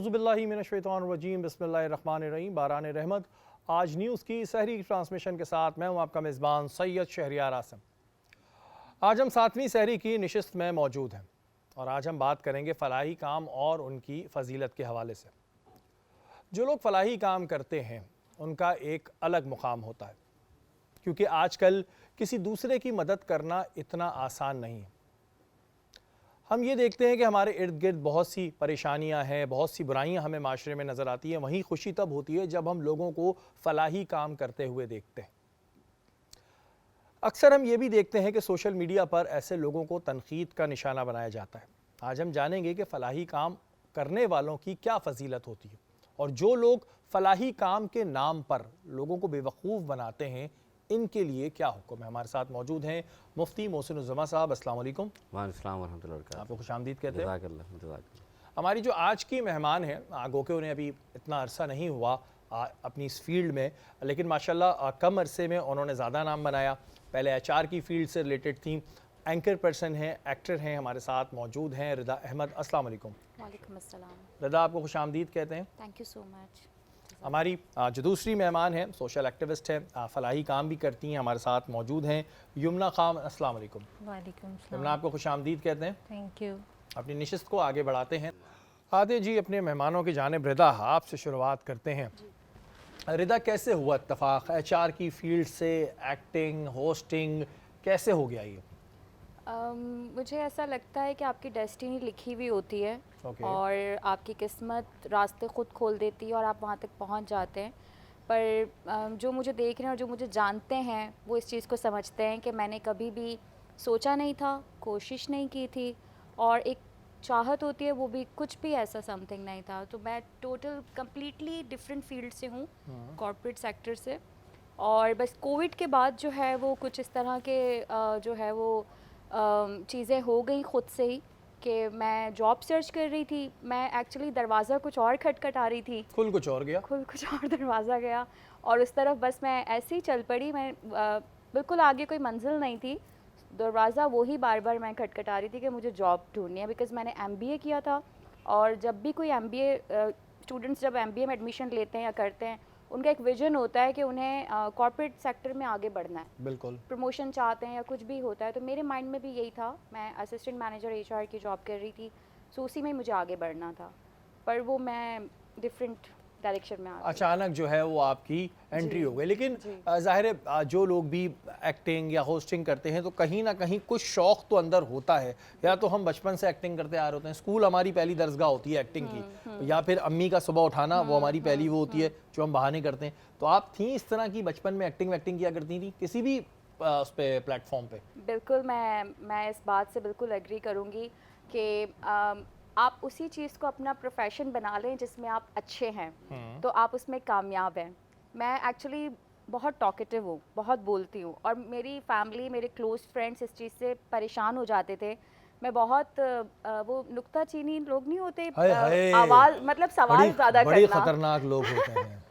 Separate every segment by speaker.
Speaker 1: औज़ुबिल्लाहि मिनश्शैतानिर्रजीम बिस्मिल्लाहिर्रहमानिर्रहीम। बारान रहमत। आज न्यूज़ की सहरी ट्रांसमिशन के साथ मैं हूँ आपका मेज़बान सैयद शहरियार आसिम। आज हम 7वीं सहरी की नशिस्त में मौजूद हैं और आज हम बात करेंगे फ़लाही काम और उनकी फ़जीलत के हवाले से। जो लोग फ़लाही काम करते हैं उनका एक अलग मुकाम होता है, क्योंकि आजकल किसी दूसरे की मदद करना इतना आसान नहीं है। हम ये देखते हैं कि हमारे इर्द गिर्द बहुत सी परेशानियां हैं, बहुत सी बुराइयां हमें माशरे में नज़र आती हैं। वहीं खुशी तब होती है जब हम लोगों को फ़लाही काम करते हुए देखते हैं। अक्सर हम ये भी देखते हैं कि सोशल मीडिया पर ऐसे लोगों को तनकीद का निशाना बनाया जाता है। आज हम जानेंगे कि फ़लाही काम करने वालों की क्या फ़जीलत होती है और जो लोग फ़लाही काम के नाम पर लोगों को बेवकूफ़ बनाते हैं इनके लिए क्या हुक्म है। हमारे साथ मौजूद हैं मुफ्ती मोहसिनुज़्ज़मा साहब। अस्सलाम वालेकुम।
Speaker 2: वालेकुम वरहमतुल्लाहि वबरकातुहू।
Speaker 1: आपको खुशामदीद कहते हैं।
Speaker 2: जज़ाकल्लाह।
Speaker 1: हमारी जो आज की मेहमान हैं, गो के उन्हें अभी इतना अरसा नहीं हुआ अपनी इस फील्ड में, लेकिन माशाल्लाह कम अरसे में उन्होंने ज़्यादा नाम बनाया। पहले एचआर की फील्ड से रिलेटेड थी, एंकर पर्सन हैं, एक्टर हैं। हमारे साथ मौजूद हैं रिदा अहमद। अस्सलाम वालेकुम।
Speaker 3: वालेकुम अस्सलाम।
Speaker 1: रिदा, आपको खुशामदीद कहते हैं।
Speaker 3: Thank you so much.
Speaker 1: हमारी जो दूसरी मेहमान हैं सोशल एक्टिविस्ट हैं, फ़लाही काम भी करती हैं, हमारे साथ मौजूद हैं युमना खान। अस्सलाम वालेकुम।
Speaker 3: वालेकुम
Speaker 1: युमना, आपको खुशामदीद कहते हैं।
Speaker 3: Thank you.
Speaker 1: अपनी नशिस्त को आगे बढ़ाते हैं। आते जी अपने मेहमानों की जानिब। रिदा, आपसे शुरुआत करते हैं। रिदा, कैसे हुआ इत्तफाक एचआर की फील्ड से एक्टिंग, होस्टिंग, कैसे हो गया ये?
Speaker 3: मुझे ऐसा लगता है कि आपकी डेस्टिनी लिखी हुई होती है और आपकी किस्मत रास्ते खुद खोल देती है और आप वहाँ तक पहुँच जाते हैं। पर जो मुझे देख रहे हैं और जो मुझे जानते हैं वो इस चीज़ को समझते हैं कि मैंने कभी भी सोचा नहीं था, कोशिश नहीं की थी और एक चाहत होती है, वो भी कुछ भी ऐसा समथिंग नहीं था। तो मैं टोटल कम्प्लीटली डिफरेंट फील्ड से हूँ, कॉर्पोरेट सेक्टर से। और बस कोविड के बाद जो है वो कुछ इस तरह के जो है वो चीज़ें हो गई ख़ुद से ही कि मैं जॉब सर्च कर रही थी। मैं एक्चुअली दरवाज़ा कुछ और खटखटा रही थी,
Speaker 1: खुल कुछ और गया,
Speaker 3: खुल कुछ और दरवाज़ा गया और उस तरफ बस मैं ऐसे ही चल पड़ी। मैं बिल्कुल आगे कोई मंजिल नहीं थी, दरवाज़ा वही बार बार मैं खटखटा रही थी कि मुझे जॉब ढूंढनी है। बिकॉज़ मैंने MBA किया था और जब भी कोई MBA स्टूडेंट्स जब MBA में एडमिशन लेते हैं या करते हैं, उनका एक विजन होता है कि उन्हें कॉर्पोरेट सेक्टर में आगे बढ़ना है,
Speaker 1: बिल्कुल
Speaker 3: प्रमोशन चाहते हैं या कुछ भी होता है। तो मेरे माइंड में भी यही था। मैं असिस्टेंट मैनेजर HR की जॉब कर रही थी, सो उसी में मुझे आगे बढ़ना था, पर वो मैं डिफरेंट डायरेक्शन में आ गई।
Speaker 1: अचानक जो है वो आपकी एंट्री हो गई। लेकिन ज़ाहिर है जो लोग भी एक्टिंग या होस्टिंग करते हैं तो कहीं ना कहीं कुछ शौक़ तो अंदर होता है। या तो हम बचपन से एक्टिंग करते आ रहे होते हैं, स्कूल हमारी पहली दरसगाह होती है एक्टिंग की, या फिर अम्मी का सुबह उठाना वो हमारी पहली वो होती है जो हम बहाने करते हैं। तो आप थी इस तरह की, बचपन में एक्टिंग किया करती थी किसी भी उस पे प्लेटफॉर्म पे?
Speaker 3: बिल्कुल, मैं इस बात से बिल्कुल एग्री करूँगी कि आप उसी चीज़ को अपना प्रोफेशन बना लें जिसमें आप अच्छे हैं, तो आप उसमें कामयाब हैं। मैं एक्चुअली बहुत टॉकेटिव हूँ, बहुत बोलती हूँ और मेरी फैमिली, मेरे क्लोज़ फ्रेंड्स इस चीज़ से परेशान हो जाते थे। मैं बहुत वो नुक्ताचीनी लोग नहीं होते, आवाज़ मतलब सवाल ज़्यादा करना,
Speaker 1: बड़े खतरनाक लोग होते हैं।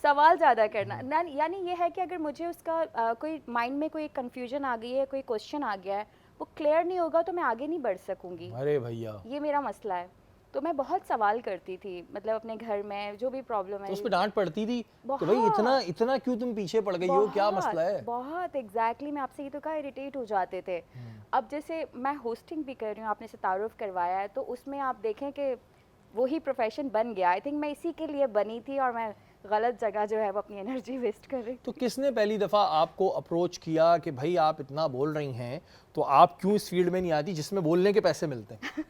Speaker 3: सवाल ज़्यादा करना, यानी ये है कि अगर मुझे उसका कोई माइंड में कोई कंफ्यूजन आ गई है, कोई क्वेश्चन आ गया है, वो क्लियर नहीं होगा तो मैं आगे नहीं बढ़ सकूंगी।
Speaker 1: अरे भैया,
Speaker 3: ये मेरा मसला है। तो मैं बहुत सवाल करती थी, मतलब अपने घर में जो भी प्रॉब्लम है।
Speaker 1: तो उस पे डांट पड़ती थी कि भाई इतना क्यों तुम पीछे पड़ गई हो, क्या मसला है?
Speaker 3: बहुत एग्जैक्टली मैं आपसे ये तो कहा, इरिटेट हो जाते थे। अब जैसे मैं होस्टिंग भी कर रही हूँ, आपने से तारुफ करवाया है, तो उसमें आप देखें कि वही प्रोफेशन बन गया। आई थिंक मैं इसी के लिए बनी थी और मैं गलत जगह जो है वो अपनी एनर्जी वेस्ट कर रही।
Speaker 1: तो किसने पहली दफ़ा आपको अप्रोच किया कि भाई आप इतना बोल रही हैं तो आप क्यों इस फील्ड में नहीं आती जिसमें बोलने के पैसे मिलते हैं?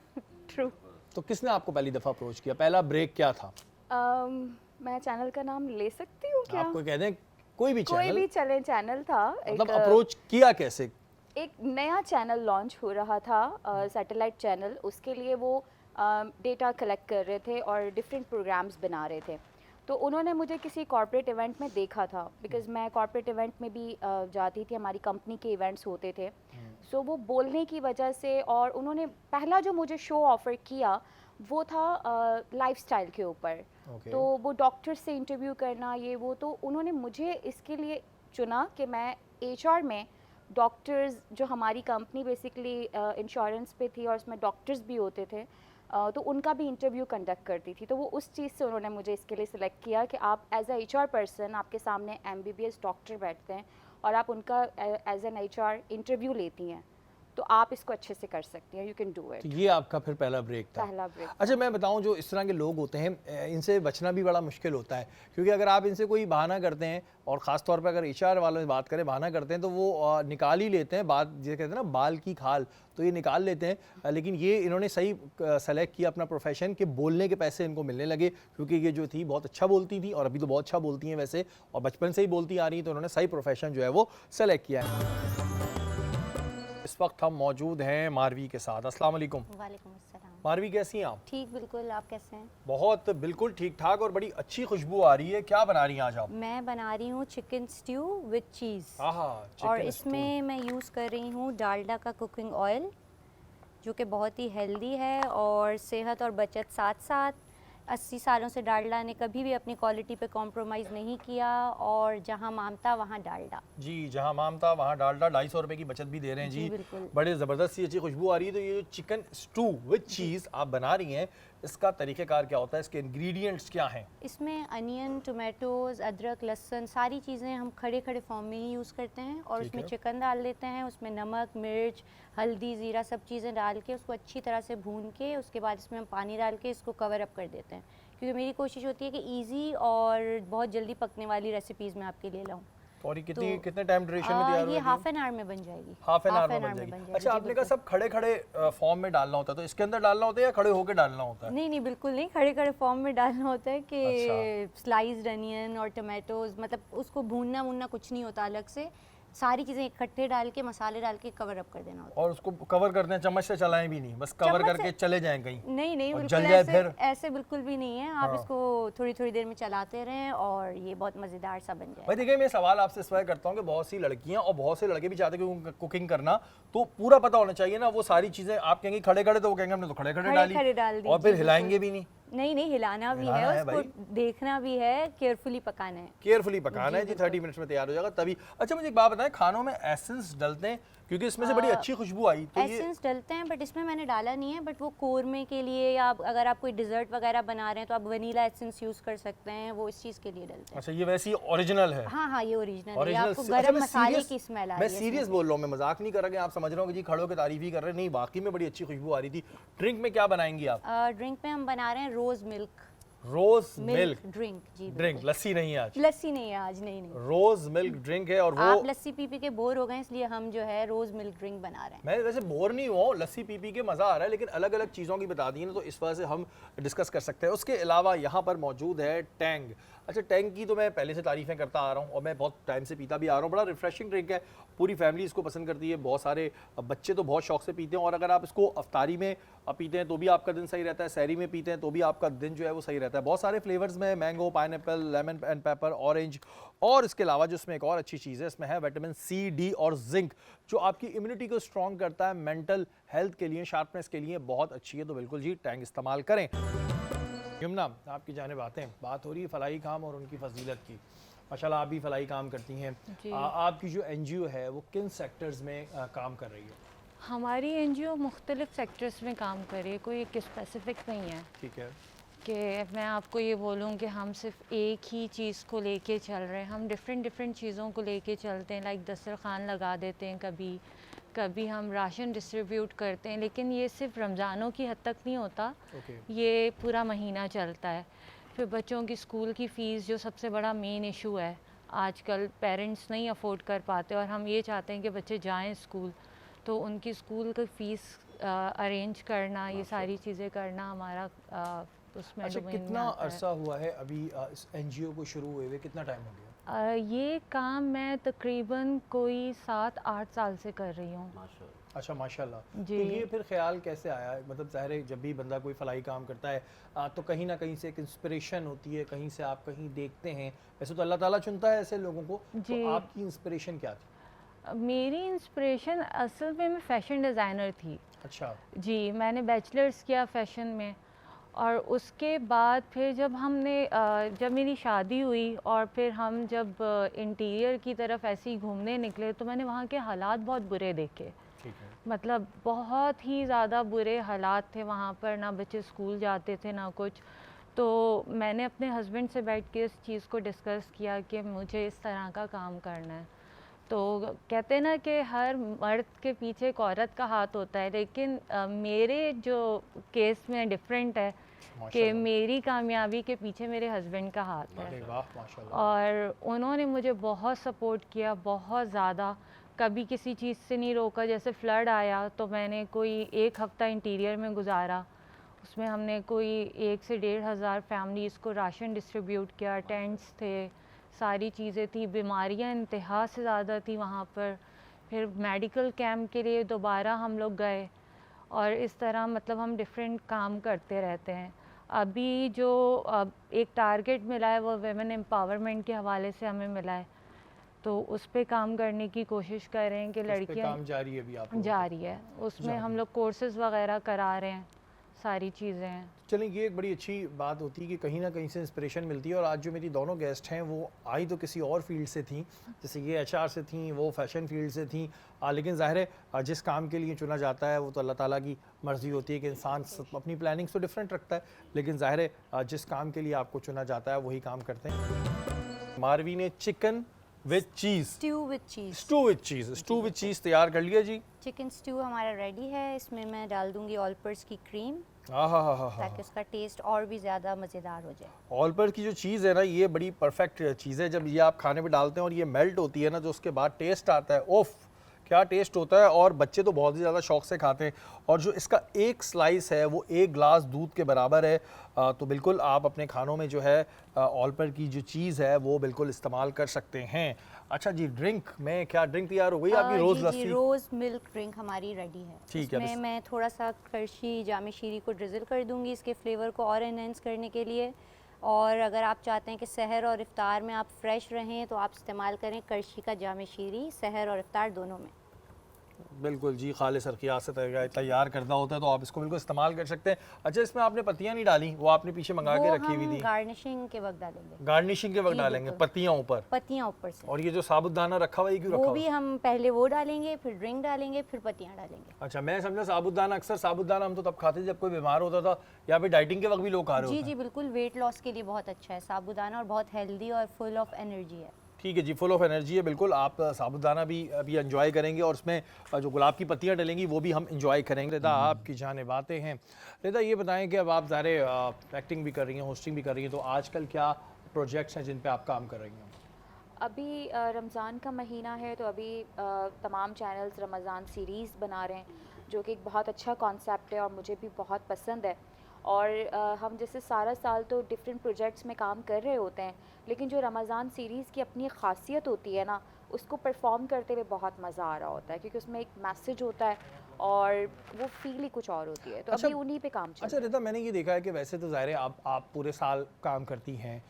Speaker 3: ट्रू।
Speaker 1: तो किसने आपको पहली दफ़ा अप्रोच किया? पहला ब्रेक क्या था?
Speaker 3: मैं चैनल का नाम ले सकती हूँ क्या?
Speaker 1: आपको कह दें कोई भी
Speaker 3: चैनल था।
Speaker 1: मतलब अप्रोच किया कैसे?
Speaker 3: एक नया चैनल लॉन्च हो रहा था, सैटेलाइट चैनल। उसके लिए वो डेटा कलेक्ट कर रहे थे और डिफरेंट प्रोग्राम्स बना रहे थे। तो उन्होंने मुझे किसी कॉर्पोरेट इवेंट में देखा था, बिकॉज़ मैं कॉर्पोरेट इवेंट में भी जाती थी, हमारी कंपनी के इवेंट्स होते थे। सो वो बोलने की वजह से, और उन्होंने पहला जो मुझे शो ऑफ़र किया वो था लाइफस्टाइल के ऊपर। तो वो डॉक्टर से इंटरव्यू करना, ये वो, तो उन्होंने मुझे इसके लिए चुना कि मैं HR में डॉक्टर्स, जो हमारी कंपनी बेसिकली इंश्योरेंस पे थी और उसमें डॉक्टर्स भी होते थे, तो उनका भी इंटरव्यू कंडक्ट करती थी। तो वो उस चीज़ से उन्होंने मुझे इसके लिए सिलेक्ट किया कि आप एज अ HR पर्सन, आपके सामने MBBS डॉक्टर बैठते हैं और आप उनका एज एन HR इंटरव्यू लेती हैं, तो आप इसको अच्छे से कर सकती हैं, यू कैन डू
Speaker 1: तो
Speaker 3: इट।
Speaker 1: ये आपका फिर पहला ब्रेक था।
Speaker 3: पहला ब्रेक।
Speaker 1: अच्छा, मैं बताऊं, जो इस तरह के लोग होते हैं इनसे बचना भी बड़ा मुश्किल होता है, क्योंकि अगर आप इनसे कोई बहाना करते हैं, और ख़ास तौर पर अगर HR वालों से बात करें, बहाना करते हैं, तो वो निकाल ही लेते हैं बात, जिसे कहते हैं ना बाल की खाल, तो ये निकाल लेते हैं। लेकिन ये इन्होंने सही सेलेक्ट किया अपना प्रोफेशन कि बोलने के पैसे इनको मिलने लगे, क्योंकि ये जो थी बहुत अच्छा बोलती थी और अभी तो बहुत अच्छा बोलती हैं वैसे, और बचपन से ही बोलती आ रही हैं, तो उन्होंने सही प्रोफेशन जो है वो सेलेक्ट किया है। इस वक्त हम मौजूद हैं मारवी के साथ। अस्सलाम वालेकुम।
Speaker 4: वालेकुम अस्सलाम।
Speaker 1: मारवी, कैसी हैं आप?
Speaker 4: ठीक, बिल्कुल। आप कैसे हैं?
Speaker 1: बहुत बिल्कुल ठीक ठाक, और बड़ी अच्छी खुशबू आ रही है। क्या बना रही हैं आज आप?
Speaker 4: मैं बना रही हूँ चिकन स्ट्यू विद चीज़,
Speaker 1: आहा,
Speaker 4: और
Speaker 1: चिकन
Speaker 4: इसमें मैं यूज़ कर रही हूँ डालडा का कुकिंग ऑयल, जो कि बहुत ही हेल्दी है और सेहत और बचत साथ साथ। 80 सालों से डालडा ने कभी भी अपनी क्वालिटी पे कॉम्प्रोमाइज़ नहीं किया, और जहाँ मामता वहाँ डालडा।
Speaker 1: जी, जहाँ मामता वहाँ डालडा। 250 रुपए की बचत भी दे रहे हैं जी।
Speaker 4: बिल्कुल।
Speaker 1: बड़े ज़बरदस्त सी अच्छी खुशबू आ रही है। तो ये जो चिकन स्टू विद चीज़ आप बना रही हैं, इसका तरीक़ेकार क्या होता है, इसके इंग्रेडिएंट्स क्या हैं?
Speaker 4: इसमें अनियन, टोमेटोज़, अदरक, लहसुन, सारी चीज़ें हम खड़े खड़े फॉर्म में ही यूज़ करते हैं, और
Speaker 1: ठीक
Speaker 4: उसमें
Speaker 1: है।
Speaker 4: चिकन डाल देते हैं, उसमें नमक, मिर्च, हल्दी, ज़ीरा, सब चीज़ें डाल के उसको अच्छी तरह से भून के, उसके बाद इसमें हम पानी डाल के इसको कवर अप कर देते हैं, क्योंकि मेरी कोशिश होती है कि इजी और बहुत जल्दी पकने वाली रेसिपीज़ मैं आपके लिए लाऊं।
Speaker 1: और ये
Speaker 4: तो
Speaker 1: कितने टाइम ड्यूरेशन में तैयार
Speaker 4: ये
Speaker 1: होगी?
Speaker 4: हाफ एन आवर में बन जाएगी।
Speaker 1: Half an
Speaker 4: half
Speaker 1: hour
Speaker 4: an
Speaker 1: में
Speaker 4: hour
Speaker 1: बन
Speaker 4: में
Speaker 1: जाएगी।
Speaker 4: बन
Speaker 1: अच्छा,
Speaker 4: जाएगी,
Speaker 1: आपने कहा
Speaker 4: बिल्कुल।
Speaker 1: सब खड़े खड़े फॉर्म में डालना होता है, तो इसके अंदर डालना होता है या खड़े होकर डालना होता है?
Speaker 4: नहीं नहीं, बिल्कुल नहीं, खड़े खड़े फॉर्म में डालना होता है कि
Speaker 1: अच्छा।
Speaker 4: स्लाइस्ड अनियन और टमाटोज, मतलब उसको भूनना वूनना कुछ नहीं होता अलग से, सारी चीज़ें इकट्ठे डाल के, मसाले डाल के कवर अप कर देना होता
Speaker 1: और उसको कवर करते हैं, चम्मच से चलाएं भी नहीं, बस कवर
Speaker 4: चम्मच
Speaker 1: करके
Speaker 4: से-
Speaker 1: चले जाएं कहीं?
Speaker 4: है। नहीं नहीं,
Speaker 1: और
Speaker 4: बिल्कुल
Speaker 1: जल जाए
Speaker 4: ऐसे
Speaker 1: फिर?
Speaker 4: ऐसे बिल्कुल भी नहीं है। आप
Speaker 1: हाँ।
Speaker 4: इसको थोड़ी थोड़ी देर में चलाते रहें और ये बहुत मज़ेदार सा बन
Speaker 1: भाई
Speaker 4: जाए।
Speaker 1: देखिए, मैं सवाल आपसे इस वजह करता हूँ कि बहुत सी लड़कियां और बहुत से लड़के भी चाहते हैं कि कुकिंग करना, तो पूरा पता होना चाहिए ना वो सारी चीजें। आप कहेंगे खड़े खड़े, तो वो कहेंगे हमने तो खड़े खड़े
Speaker 4: खड़े
Speaker 1: डाली,
Speaker 4: खड़े डाल दी,
Speaker 1: और फिर
Speaker 4: जी,
Speaker 1: हिलाएंगे
Speaker 4: बिल्कुल।
Speaker 1: भी नहीं।
Speaker 4: नहीं नहीं, हिलाना भी है,
Speaker 1: हिलाना है
Speaker 4: उसको
Speaker 1: भाई।
Speaker 4: देखना भी है, केयरफुली पकाना है।
Speaker 1: केयरफुली पकाना है जी,
Speaker 4: बिल्कुल।
Speaker 1: 30 मिनट्स में तैयार हो जाएगा तभी। अच्छा, मुझे एक बात बताएं, खानों में एसेंस डलते हैं, क्योंकि इसमें से बड़ी अच्छी खुशबू आई, तो ये
Speaker 4: एसेंस डलते हैं, बट इसमें मैंने डाला नहीं है। बट वो कोरमे के लिए, या अगर आप कोई डिज़र्ट वगैरह बना रहे हैं तो आप वनीला एसेंस यूज़ कर सकते हैं, वो इस चीज़ के लिए डलते हैं।
Speaker 1: अच्छा, ये वैसी ओरिजिनल है?
Speaker 4: हाँ हाँ, ये ओरिजिनल है,
Speaker 1: ओरिजिनल।
Speaker 4: आपको
Speaker 1: अच्छा,
Speaker 4: गरम
Speaker 1: मैं
Speaker 4: मसाले
Speaker 1: serious-
Speaker 4: की स्मेल आ
Speaker 1: मैं
Speaker 4: रही है
Speaker 1: सीरियस
Speaker 4: इसमें।
Speaker 1: बोल रहा हूँ, मैं मजाक नहीं कर रहा कि आप समझ रहे हो कि जी खड़ों की तारीफ ही कर रहे हैं, नहीं, वाकई में बड़ी अच्छी खुशबू आ रही थी। ड्रिंक में क्या बनाएंगी आप?
Speaker 4: ड्रिंक में हम बना रहे हैं रोज़ मिल्क
Speaker 1: रोज मिल्क
Speaker 4: ड्रिंक। जी
Speaker 1: ड्रिंक,
Speaker 4: बिल्कुल।
Speaker 1: लस्सी नहीं है आज?
Speaker 4: लस्सी नहीं है आज, नहीं नहीं।
Speaker 1: रोज मिल्क ड्रिंक है, और वो
Speaker 4: आप लस्सी पी पी के बोर हो गए, इसलिए हम जो है रोज़ मिल्क ड्रिंक बना रहे हैं।
Speaker 1: मैं वैसे बोर नहीं हुआ हूँ, लस्सी पी के मज़ा आ रहा है, लेकिन अलग अलग चीज़ों की बता दी है ना, तो इस वजह से हम डिस्कस कर सकते हैं। उसके अलावा यहाँ पर मौजूद है टैंग। अच्छा, टैंग की तो मैं पहले से तारीफ़ें करता आ रहा हूँ, और मैं बहुत टाइम से पीता भी आ रहा हूँ। बड़ा रिफ्रेशिंग ड्रिंक है, पूरी फैमिली इसको पसंद करती है, बहुत सारे बच्चे तो बहुत शौक से पीते हैं, और अगर आप इसको अफ्तारी में पीते हैं तो भी आपका दिन सही रहता है, सहरी में पीते हैं तो भी आपका दिन जो है वो सही रहता है। बहुत सारे फ्लेवर्स में, mango, pineapple, lemon and paper, orange, और इसके अलावा जो इसमें एक और अच्छी चीज़ है, इसमें है विटामिन C, D और जिंक, जो आपकी इम्यूनिटी को स्ट्रॉन्ग करता है, मेंटल हेल्थ के लिए, शार्पनेस के लिए बहुत अच्छी है। तो बिल्कुल जी, टैंग इस्तेमाल करें। यमुना, आपकी जानिब आते हैं, बात हो रही है फलाही काम और उनकी फजीलत की। माशाल्लाह, आप भी फलाही काम करती हैं। आपकी जो NGO है वो किन सेक्टर्स में काम कर रही है?
Speaker 5: हमारी NGO मुख्तलिफ सेक्टर्स में काम कर रही है, कोई एक स्पेसिफिक नहीं है
Speaker 1: ठीक है।
Speaker 5: कि मैं आपको ये बोलूँ कि हम सिर्फ एक ही चीज़ को लेके चल रहे हैं। हम डिफरेंट चीज़ों को लेके चलते हैं, लाइक दस्तरखान लगा देते हैं, कभी हम राशन डिस्ट्रीब्यूट करते हैं, लेकिन ये सिर्फ रमज़ानों की हद तक नहीं होता, ये पूरा महीना चलता है। फिर बच्चों की स्कूल की फ़ीस जो सबसे बड़ा मेन इशू है, आजकल पेरेंट्स नहीं अफोर्ड कर पाते, और हम ये चाहते हैं कि बच्चे जाएं स्कूल, तो उनकी स्कूल की फ़ीस अरेंज करना, ये सारी चीज़ें करना हमारा उसमें
Speaker 1: अच्छा,
Speaker 5: डोमेन में
Speaker 1: कितना
Speaker 5: आता है।
Speaker 1: अरसा हुआ है अभी इस NGO को शुरू हुए हुए, कितना टाइम हो गया?
Speaker 5: ये काम मैं तकरीबन कोई 7-8 साल से कर रही हूँ।
Speaker 2: माशाल्लाह।
Speaker 1: अच्छा, माशाल्लाह। तो
Speaker 5: जी।
Speaker 1: ये फिर ख्याल कैसे आया? मतलब ज़ाहिर है जब भी बंदा कोई फलाही काम करता है तो कहीं ना कहीं से एक इंस्पिरेशन होती है, कहीं से आप कहीं देखते हैं। वैसे तो अल्लाह ताला चुनता है ऐसे लोगों को, तो
Speaker 5: जी।
Speaker 1: आपकी इंस्पिरेशन क्या थी?
Speaker 5: मेरी इंस्पिरेशन असल में मैं फ़ैशन डिज़ाइनर थी।
Speaker 1: अच्छा।
Speaker 5: जी, मैंने बैचलर्स किया फ़ैशन में, और उसके बाद फिर जब मेरी शादी हुई और फिर हम जब इंटीरियर की तरफ ऐसे ही घूमने निकले, तो मैंने वहाँ के हालात बहुत बुरे देखे।
Speaker 1: ठीक है।
Speaker 5: मतलब बहुत ही ज़्यादा बुरे हालात थे वहाँ पर, ना बच्चे स्कूल जाते थे ना कुछ। तो मैंने अपने हस्बैंड से बैठ के इस चीज़ को डिस्कस किया कि मुझे इस तरह का काम करना है। तो कहते हैं ना कि हर मर्द के पीछे एक औरत का हाथ होता है, लेकिन मेरे जो केस में डिफरेंट है कि
Speaker 1: माशाल्लाह।
Speaker 5: मेरी कामयाबी के पीछे मेरे हस्बैंड का हाथ है।
Speaker 1: अरे वाह, माशाल्लाह।
Speaker 5: और उन्होंने मुझे बहुत सपोर्ट किया, बहुत ज़्यादा। कभी किसी चीज़ से नहीं रोका। जैसे फ्लड आया तो मैंने कोई 1 हफ़्ता इंटीरियर में गुजारा। उसमें हमने कोई 1 से 1,500 फैमिलीज़ को राशन डिस्ट्रीब्यूट किया, टेंट्स थे, सारी चीज़ें थी। बीमारियां इंतहा से ज़्यादा थी वहाँ पर। फिर मेडिकल कैंप के लिए दोबारा हम लोग गए, और इस तरह मतलब हम डिफरेंट काम करते रहते हैं। अभी जो एक टारगेट मिला है वो वेमेन एम्पावरमेंट के हवाले से हमें मिला है, तो उस पे काम करने की कोशिश कर रहे हैं कि
Speaker 1: उस पे
Speaker 5: लड़कियां
Speaker 1: काम जारी है अभी आप लोगों का?
Speaker 5: जारी है। उसमें हम लोग कोर्सेज़ वगैरह करा रहे हैं, सारी चीज़ें हैं।
Speaker 1: चलें, ये एक बड़ी अच्छी बात होती है कि कहीं ना कहीं से इंस्पिरेशन मिलती है। और आज जो मेरी दोनों गेस्ट हैं वो आई तो किसी और फील्ड से थी, जैसे ये एचआर से थी, वो फैशन फील्ड से थी, लेकिन ज़ाहिर है जिस काम के लिए चुना जाता है वो तो अल्लाह ताला की मर्ज़ी होती है कि इंसान अपनी प्लानिंग्स तो डिफरेंट रखता है, लेकिन ज़ाहिर है जिस काम के लिए आपको चुना जाता है वही काम करते हैं। मारवी ने chicken with cheese,
Speaker 4: stew with cheese,
Speaker 1: stew with cheese तैयार कर लिया जी।
Speaker 4: चिकन स्ट्यू हमारा रेडी है। इसमें मैं डाल दूंगी ऑल पर्स की क्रीम
Speaker 1: हाँ,
Speaker 4: ताकि उसका टेस्ट और भी ज़्यादा मज़ेदार हो जाए।
Speaker 1: ऑल पर की जो चीज़ है ना, ये बड़ी परफेक्ट चीज़ है। जब ये आप खाने पे डालते हैं और ये मेल्ट होती है ना, जो उसके बाद टेस्ट आता है, ओफ क्या टेस्ट होता है। और बच्चे तो बहुत ही ज़्यादा शौक से खाते हैं। और जो इसका एक स्लाइस है वो 1 ग्लास दूध के बराबर है। तो बिल्कुल आप अपने खानों में जो है ऑल पर की जो चीज़ है वो बिल्कुल इस्तेमाल कर सकते हैं। अच्छा जी, ड्रिंक में क्या ड्रिंक तैयार हो गई आपकी? रोज़
Speaker 4: जी,
Speaker 1: लस्सी।
Speaker 4: रोज़ मिल्क ड्रिंक हमारी रेडी है।
Speaker 1: ठीक है,
Speaker 4: इसमें मैं थोड़ा सा करशी जामे शीरी को ड्रिज़ल कर दूंगी इसके फ्लेवर को और एनहेंस करने के लिए। और अगर आप चाहते हैं कि सहर और इफ्तार में आप फ्रेश रहें तो आप इस्तेमाल करें करशी का जामे शीरी, सहर और इफ्तार दोनों में।
Speaker 1: बिल्कुल जी, खालिस सरखियात से तैयार करना होता है तो आप इसको बिल्कुल इस्तेमाल कर सकते हैं। अच्छा, इसमें आपने पत्तियां नहीं डाली, वो आपने पीछे मंगा के रखी हुई थी?
Speaker 4: गार्निशिंग के वक्त डालेंगे।
Speaker 1: गार्निशिंग के वक्त
Speaker 4: जी,
Speaker 1: डालेंगे
Speaker 4: बिल्कुल।
Speaker 1: पत्तियां ऊपर?
Speaker 4: पत्तियाँ ऊपर से।
Speaker 1: और ये जो साबुदाना रखा हुआ है, ये क्यों रखा
Speaker 4: वो
Speaker 1: हुआ
Speaker 4: भी
Speaker 1: है?
Speaker 4: हम पहले वो डालेंगे, फिर ड्रिंक डालेंगे, फिर पत्तियाँ डालेंगे।
Speaker 1: अच्छा, मैं समझा साबुदाना। अक्सर साबुदाना हम तो तब खाते थे जब कोई बीमार होता था, या फिर डाइटिंग के वक्त भी लोग खा रहे
Speaker 4: जी
Speaker 1: होते
Speaker 4: जी
Speaker 1: हैं।
Speaker 4: बिल्कुल, वेट लॉस के लिए बहुत अच्छा है साबूदाना और बहुत हेल्दी और फुल ऑफ एनर्जी है।
Speaker 1: ठीक है जी, फुल ऑफ एनर्जी है। बिल्कुल आप साबुदाना भी अभी एंजॉय करेंगे और उसमें जो गुलाब की पत्तियां डलेंगी वो भी हम एंजॉय करेंगे। रिदा, आपकी जाने बातें हैं। रिदा, ये बताएं कि अब आप ज़ाहिर एक्टिंग भी कर रही हैं, होस्टिंग भी कर रही हैं, तो आजकल क्या प्रोजेक्ट्स हैं जिन पे आप काम कर रही हैं?
Speaker 3: अभी रमज़ान का महीना है तो अभी तमाम चैनल्स रमज़ान सीरीज़ बना रहे हैं, जो कि एक बहुत अच्छा कॉन्सेप्ट है और मुझे भी बहुत पसंद है। और हम जैसे सारा साल तो डिफरेंट प्रोजेक्ट्स में काम कर रहे होते हैं, लेकिन जो रमज़ान सीरीज़ की अपनी ख़ासियत होती है ना, उसको परफॉर्म करते हुए बहुत मज़ा आ रहा होता है, क्योंकि उसमें एक मैसेज होता है और वो फील ही कुछ और होती है। तो
Speaker 1: अच्छा,
Speaker 3: अभी उन्हीं पे काम चल
Speaker 1: अच्छा रिदा, मैंने ये देखा है कि वैसे तो ज़ाहिर है आप पूरे साल काम करती हैं,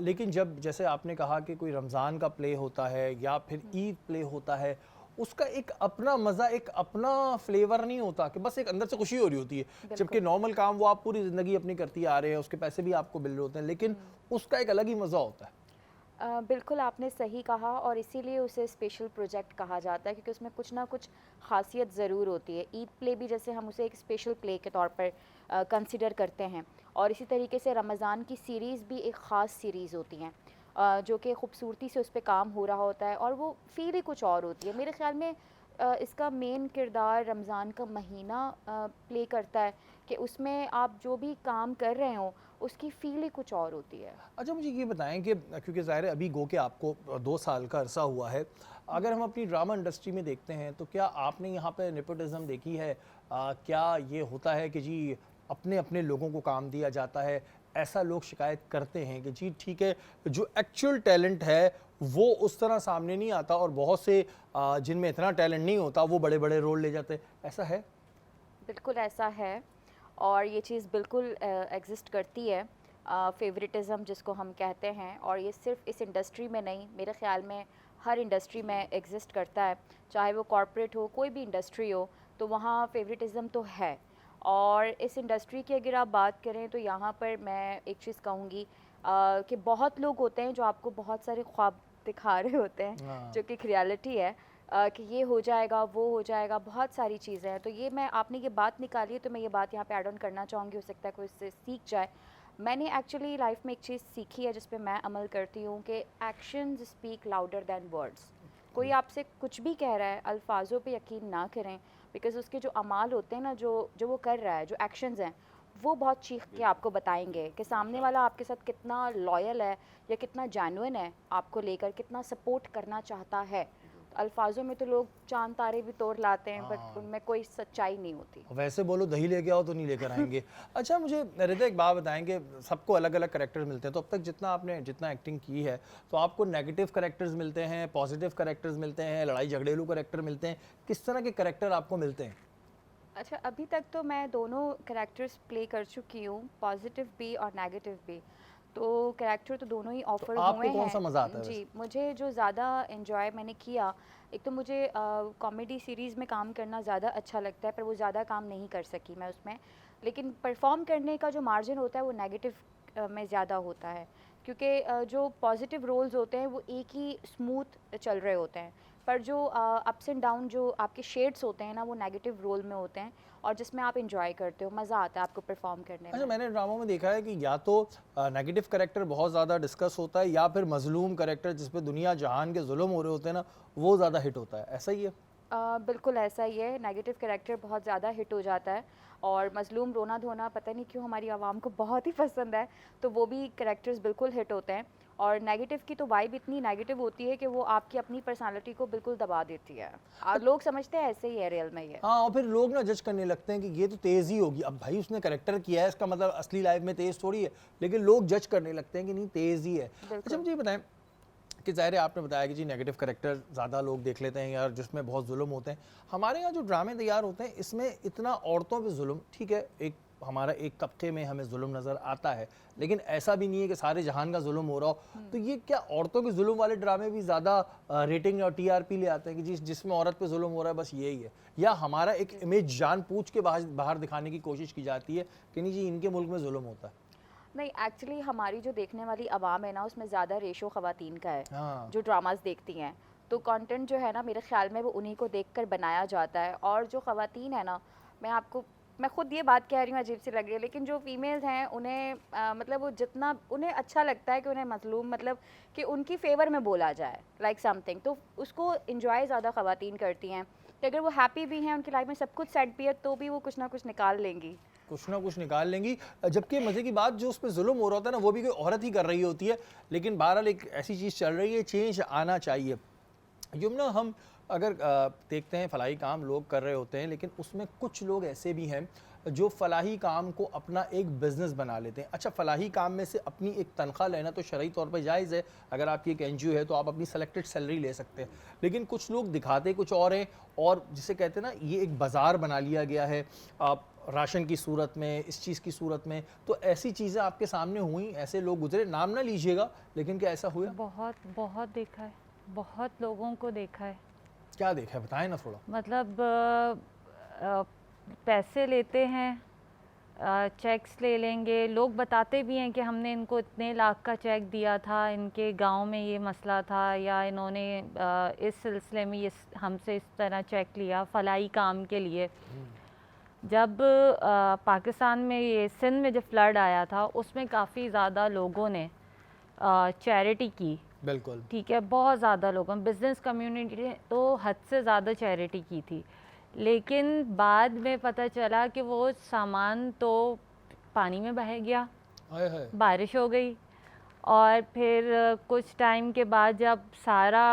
Speaker 1: लेकिन जब जैसे आपने कहा कि कोई रमज़ान का प्ले होता है या फिर ईद प्ले होता है, उसका एक अपना मज़ा, एक अपना फ्लेवर नहीं होता कि बस एक अंदर से खुशी हो रही होती है। जबकि नॉर्मल काम वो आप पूरी ज़िंदगी अपनी करती आ रहे हैं, उसके पैसे भी आपको मिल रहे होते हैं, लेकिन उसका एक अलग ही मज़ा होता है।
Speaker 3: बिल्कुल आपने सही कहा, और इसीलिए उसे स्पेशल प्रोजेक्ट कहा जाता है, क्योंकि उसमें कुछ ना कुछ खासियत ज़रूर होती है। ईद प्ले भी जैसे हम उसे एक स्पेशल प्ले के तौर पर कंसिडर करते हैं, और इसी तरीके से रमज़ान की सीरीज़ भी एक ख़ास सीरीज़ होती हैं, जो कि खूबसूरती से उस पर काम हो रहा होता है और वो फील ही कुछ और होती है। मेरे ख़्याल में इसका मेन किरदार रमज़ान का महीना प्ले करता है कि उसमें आप जो भी काम कर रहे हो उसकी फील ही कुछ और होती है।
Speaker 1: अच्छा, मुझे ये बताएं कि क्योंकि ज़ाहिर है अभी गो के आपको 2 साल का अरसा हुआ है, अगर हम अपनी ड्रामा इंडस्ट्री में देखते हैं तो क्या आपने यहाँ पे नेपोटिज़म देखी है? क्या ये होता है कि जी अपने अपने लोगों को काम दिया जाता है? ऐसा लोग शिकायत करते हैं कि जी ठीक है, जो एक्चुअल टैलेंट है वो उस तरह सामने नहीं आता, और बहुत से जिनमें इतना टैलेंट नहीं होता वो बड़े बड़े रोल ले जाते हैं, ऐसा है?
Speaker 3: बिल्कुल ऐसा है, और ये चीज़ बिल्कुल एग्जिस्ट करती है, फेवरेटिज़म जिसको हम कहते हैं। और ये सिर्फ इस इंडस्ट्री में नहीं, मेरे ख़्याल में हर इंडस्ट्री में एग्जिस्ट करता है, चाहे वो कॉर्पोरेट हो, कोई भी इंडस्ट्री हो, तो वहाँ फेवरेटिज़म तो है। और इस इंडस्ट्री की अगर आप बात करें तो यहाँ पर मैं एक चीज़ कहूँगी कि बहुत लोग होते हैं जो आपको बहुत सारे ख्वाब दिखा रहे होते हैं, जो कि एक रियलिटी है, कि ये हो जाएगा, वो हो जाएगा, बहुत सारी चीज़ें हैं। तो ये मैं आपने ये बात निकाली है तो मैं ये बात यहाँ पे ऐड ऑन करना चाहूँगी, हो सकता है कोई इससे सीख जाए। मैंने एक्चुअली लाइफ में एक चीज़ सीखी है जिस पे मैं अमल करती हूँ कि actions speak louder than words. कोई आपसे कुछ भी कह रहा है, अल्फाजों पे यकीन ना करें, बिकॉज़ उसके जो अमाल होते हैं ना, जो वो कर रहा है, जो एक्शंस हैं, वो बहुत चीख के आपको बताएंगे कि सामने वाला आपके साथ कितना लॉयल है या कितना जेन्युइन है, आपको लेकर कितना सपोर्ट करना चाहता है। अल्फाजों में तो लोग चांद तारे भी तोड़ लाते हैं, बट उनमें कोई सच्चाई नहीं होती।
Speaker 1: वैसे बोलो दही लेके आओ तो नहीं लेकर आएंगे। अच्छा मुझे रिदा एक बात बताएंगे, सबको अलग अलग कैरेक्टर मिलते हैं, तो अब तक जितना एक्टिंग की है तो आपको नेगेटिव कैरेक्टर्स मिलते हैं, पॉजिटिव कैरेक्टर्स मिलते हैं, लड़ाई झगड़ेलू कैरेक्टर मिलते हैं, किस तरह के कैरेक्टर आपको मिलते हैं?
Speaker 3: अच्छा, अभी तक तो मैं दोनों कैरेक्टर्स प्ले कर चुकी हूँ, पॉजिटिव भी और नेगेटिव भी। तो कैरेक्टर तो दोनों ही ऑफर
Speaker 1: आपको
Speaker 3: हुए
Speaker 1: कौन सा
Speaker 3: हैं।
Speaker 1: मज़ा आता है
Speaker 3: जी, मुझे जो ज़्यादा एंजॉय मैंने किया, एक तो मुझे कॉमेडी सीरीज़ में काम करना ज़्यादा अच्छा लगता है, पर वो ज़्यादा काम नहीं कर सकी मैं उसमें। लेकिन परफॉर्म करने का जो मार्जिन होता है वो नेगेटिव में ज़्यादा होता है, क्योंकि जो पॉजिटिव रोल्स होते हैं वो एक ही स्मूथ चल रहे होते हैं, पर जो अप्स एंड डाउन जो आपके शेड्स होते हैं ना, वो नेगेटिव रोल में होते हैं, और जिसमें आप इंजॉय करते हो, मज़ा आता है आपको परफॉर्म करने
Speaker 1: अच्छा
Speaker 3: में।
Speaker 1: मैंने ड्रामों में देखा है कि या तो नेगेटिव कैरेक्टर बहुत ज़्यादा डिस्कस होता है या फिर मजलूम कैरेक्टर जिस पे दुनिया जहान के जुल्म हो रहे होते हैं ना, वो ज़्यादा हिट होता है, ऐसा ही है?
Speaker 3: बिल्कुल ऐसा ही है, नेगेटिव कैरेक्टर बहुत ज़्यादा हिट हो जाता है, और मज़लूम रोना धोना पता नहीं क्यों हमारी आवाम को बहुत ही पसंद है, तो वो भी कैरेक्टर्स बिल्कुल हिट होते हैं। और नेगेटिव की तो वाइब इतनी नेगेटिव होती है कि वो आपकी अपनी पर्सनालिटी को बिल्कुल दबा देती है, और लोग समझते हैं ऐसे ही है रियल में ये।
Speaker 1: हाँ, और फिर लोग ना जज करने लगते हैं कि ये तो तेज़ ही होगी। अब भाई उसने कैरेक्टर किया है, इसका मतलब असली लाइफ में तेज़ थोड़ी है, लेकिन लोग जज करने लगते हैं कि नहीं तेज़ ही है। अच्छा मुझे ये बताएं कि ज़ाहिर है आपने बताया कि जी नेगेटिव कैरेक्टर ज़्यादा लोग देख लेते हैं यार, जिसमें बहुत जुल्म होते हैं। हमारे यहाँ जो ड्रामे तैयार होते हैं इसमें इतना औरतों पे जुल्म, ठीक है, एक हमारा एक तबके में हमें जुल्म नज़र आता है, लेकिन ऐसा भी नहीं है कि सारे जहान का जुल्म हो रहा हो। तो ये क्या औरतों के जुल्म वाले ड्रामे भी ज़्यादा रेटिंग और टीआरपी ले आते हैं कि जिसमें औरत पे जुल्म हो रहा है बस यही है, या हमारा एक इमेज जानबूझ के बाहर दिखाने की कोशिश की जाती है कि नहीं जी इनके मुल्क में जुल्म होता है?
Speaker 3: नहीं, एक्चुअली हमारी जो देखने वाली आवाम है ना, उसमें ज़्यादा रेशो ख़वातीन का है
Speaker 1: हाँ।
Speaker 3: जो ड्रामास देखती हैं। तो कंटेंट जो है ना, मेरे ख्याल में वो उन्हीं को देखकर बनाया जाता है। और जो ख़वातीन है ना, मैं खुद ये बात कह रही हूँ, अजीब सी लग रही है, लेकिन जो फीमेल्स हैं उन्हें मतलब वो जितना उन्हें अच्छा लगता है कि उन्हें मजलूम, मतलब कि उनकी फेवर में बोला जाए लाइक समथिंग, तो उसको इंजॉय ज़्यादा ख़वातीन करती हैं कि अगर वो हैप्पी भी हैं, उनकी लाइफ में सब कुछ सेट भी है, तो भी वो कुछ ना कुछ निकाल लेंगी।
Speaker 1: कुछ ना कुछ निकाल लेंगी। जबकि मज़े की बात, जो उस पर जुल्म हो रहा होता है ना, वो भी कोई औरत ही कर रही होती है। लेकिन बहरहाल एक ऐसी चीज़ चल रही है, चेंज आना चाहिए। युमना, हम अगर देखते हैं फलाही काम लोग कर रहे होते हैं, लेकिन उसमें कुछ लोग ऐसे भी हैं जो फलाही काम को अपना एक बिज़नेस बना लेते हैं। अच्छा, फलाही काम में से अपनी एक तनख्वाह लेना तो शरई तौर पर जायज़ है, अगर आपकी एक एनजीओ है तो आप अपनी सेलेक्टेड सैलरी ले सकते हैं। लेकिन कुछ लोग दिखाते कुछ और हैं, और जिसे कहते हैं ना, ये एक बाज़ार बना लिया गया है आप राशन की सूरत में, इस चीज़ की सूरत में। तो ऐसी चीज़ें आपके सामने हुई, ऐसे लोग गुजरे, नाम ना लीजिएगा, लेकिन क्या ऐसा हुआ?
Speaker 5: बहुत देखा है, बहुत लोगों को देखा है।
Speaker 1: क्या देखा है, बताएं ना थोड़ा।
Speaker 5: मतलब पैसे लेते हैं, चेक्स ले लेंगे, लोग बताते भी हैं कि हमने इनको इतने लाख का चेक दिया था, इनके गांव में ये मसला था, या इन्होंने इस सिलसिले में ये हमसे इस तरह चेक लिया फलाई काम के लिए। जब पाकिस्तान में ये सिंध में जब फ्लड आया था, उसमें काफ़ी ज़्यादा लोगों ने चैरिटी की।
Speaker 1: बिल्कुल
Speaker 5: ठीक है, बहुत ज़्यादा लोगों, बिज़नेस कम्युनिटी ने तो हद से ज़्यादा चैरिटी की थी। लेकिन बाद में पता चला कि वो सामान तो पानी में बह गया, बारिश हो गई, और फिर कुछ टाइम के बाद जब सारा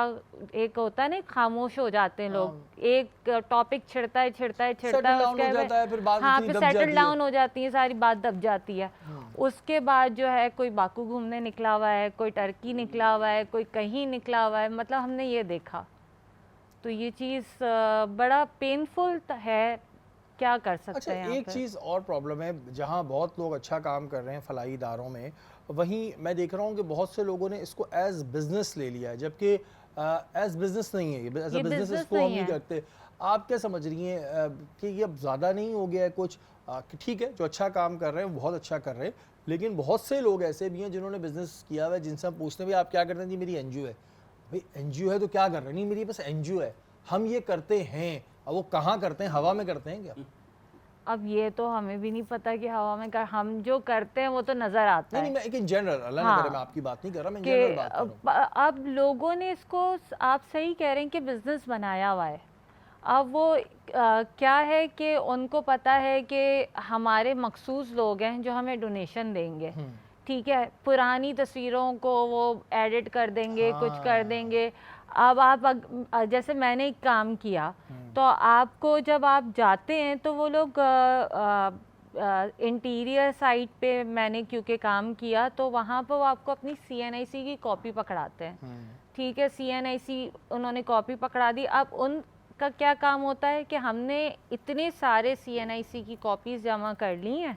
Speaker 5: एक होता है ना, खामोश हो जाते हैं लोग, एक टॉपिक छिड़ता है उसके हाँ फिर सेटल डाउन हो जाती है, सारी बात दब जाती है। उसके बाद जो है कोई बाकू घूमने निकला हुआ है, कोई टर्की निकला हुआ है, कोई कहीं निकला हुआ है, मतलब हमने ये देखा। तो ये चीज़ बड़ा पेनफुल है, क्या कर सकते हैं।
Speaker 1: एक चीज़ और प्रॉब्लम है, जहाँ बहुत लोग अच्छा काम कर रहे हैं फलाही इदारों में, वहीं मैं देख रहा हूँ कि बहुत से लोगों ने इसको एज बिजनेस ले लिया है, जबकि एज बिजनेस नहीं है, एज अ बिजनेस इसको हम नहीं करते। आप क्या समझ रही हैं कि ये अब ज़्यादा नहीं हो गया है कुछ? कि ठीक है, जो अच्छा काम कर रहे हैं बहुत अच्छा कर रहे हैं, लेकिन बहुत से लोग ऐसे भी हैं जिन्होंने बिजनेस किया हुआ है, जिनसे हम पूछते हैं भाई आप क्या करते हैं? जी मेरी एनजीओ है। भाई एनजीओ है तो क्या कर रहे हैं? नहीं मेरी बस एनजीओ है। हम ये करते हैं, अब वो कहाँ करते हैं, हवा में करते हैं क्या?
Speaker 5: अब ये तो हमें भी नहीं पता कि हवा में कर, हम जो करते हैं वो तो नज़र आता
Speaker 1: नहीं
Speaker 5: है
Speaker 1: नहीं, मैं एक जनरल, अल्लाह
Speaker 5: हाँ।
Speaker 1: ना करे, मैं आपकी बात नहीं कर रहा, मैं
Speaker 5: कि
Speaker 1: जनरल बात कर रहा हूँ।
Speaker 5: अब लोगों ने इसको, आप सही कह रहे हैं कि बिज़नेस बनाया हुआ है। अब वो क्या है कि उनको पता है कि हमारे मखसूस लोग हैं जो हमें डोनेशन देंगे, ठीक है, पुरानी तस्वीरों को वो एडिट कर देंगे, कुछ कर देंगे। अब आप जैसे मैंने एक काम किया तो आपको जब आप जाते हैं तो वो लोग इंटीरियर साइट पे मैंने क्योंकि काम किया तो वहाँ पर वो आपको अपनी CNIC की कॉपी पकड़ाते हैं, ठीक है, CNIC उन्होंने कॉपी पकड़ा दी। अब उनका क्या काम होता है कि हमने इतने सारे CNIC की कॉपीज़ जमा कर ली हैं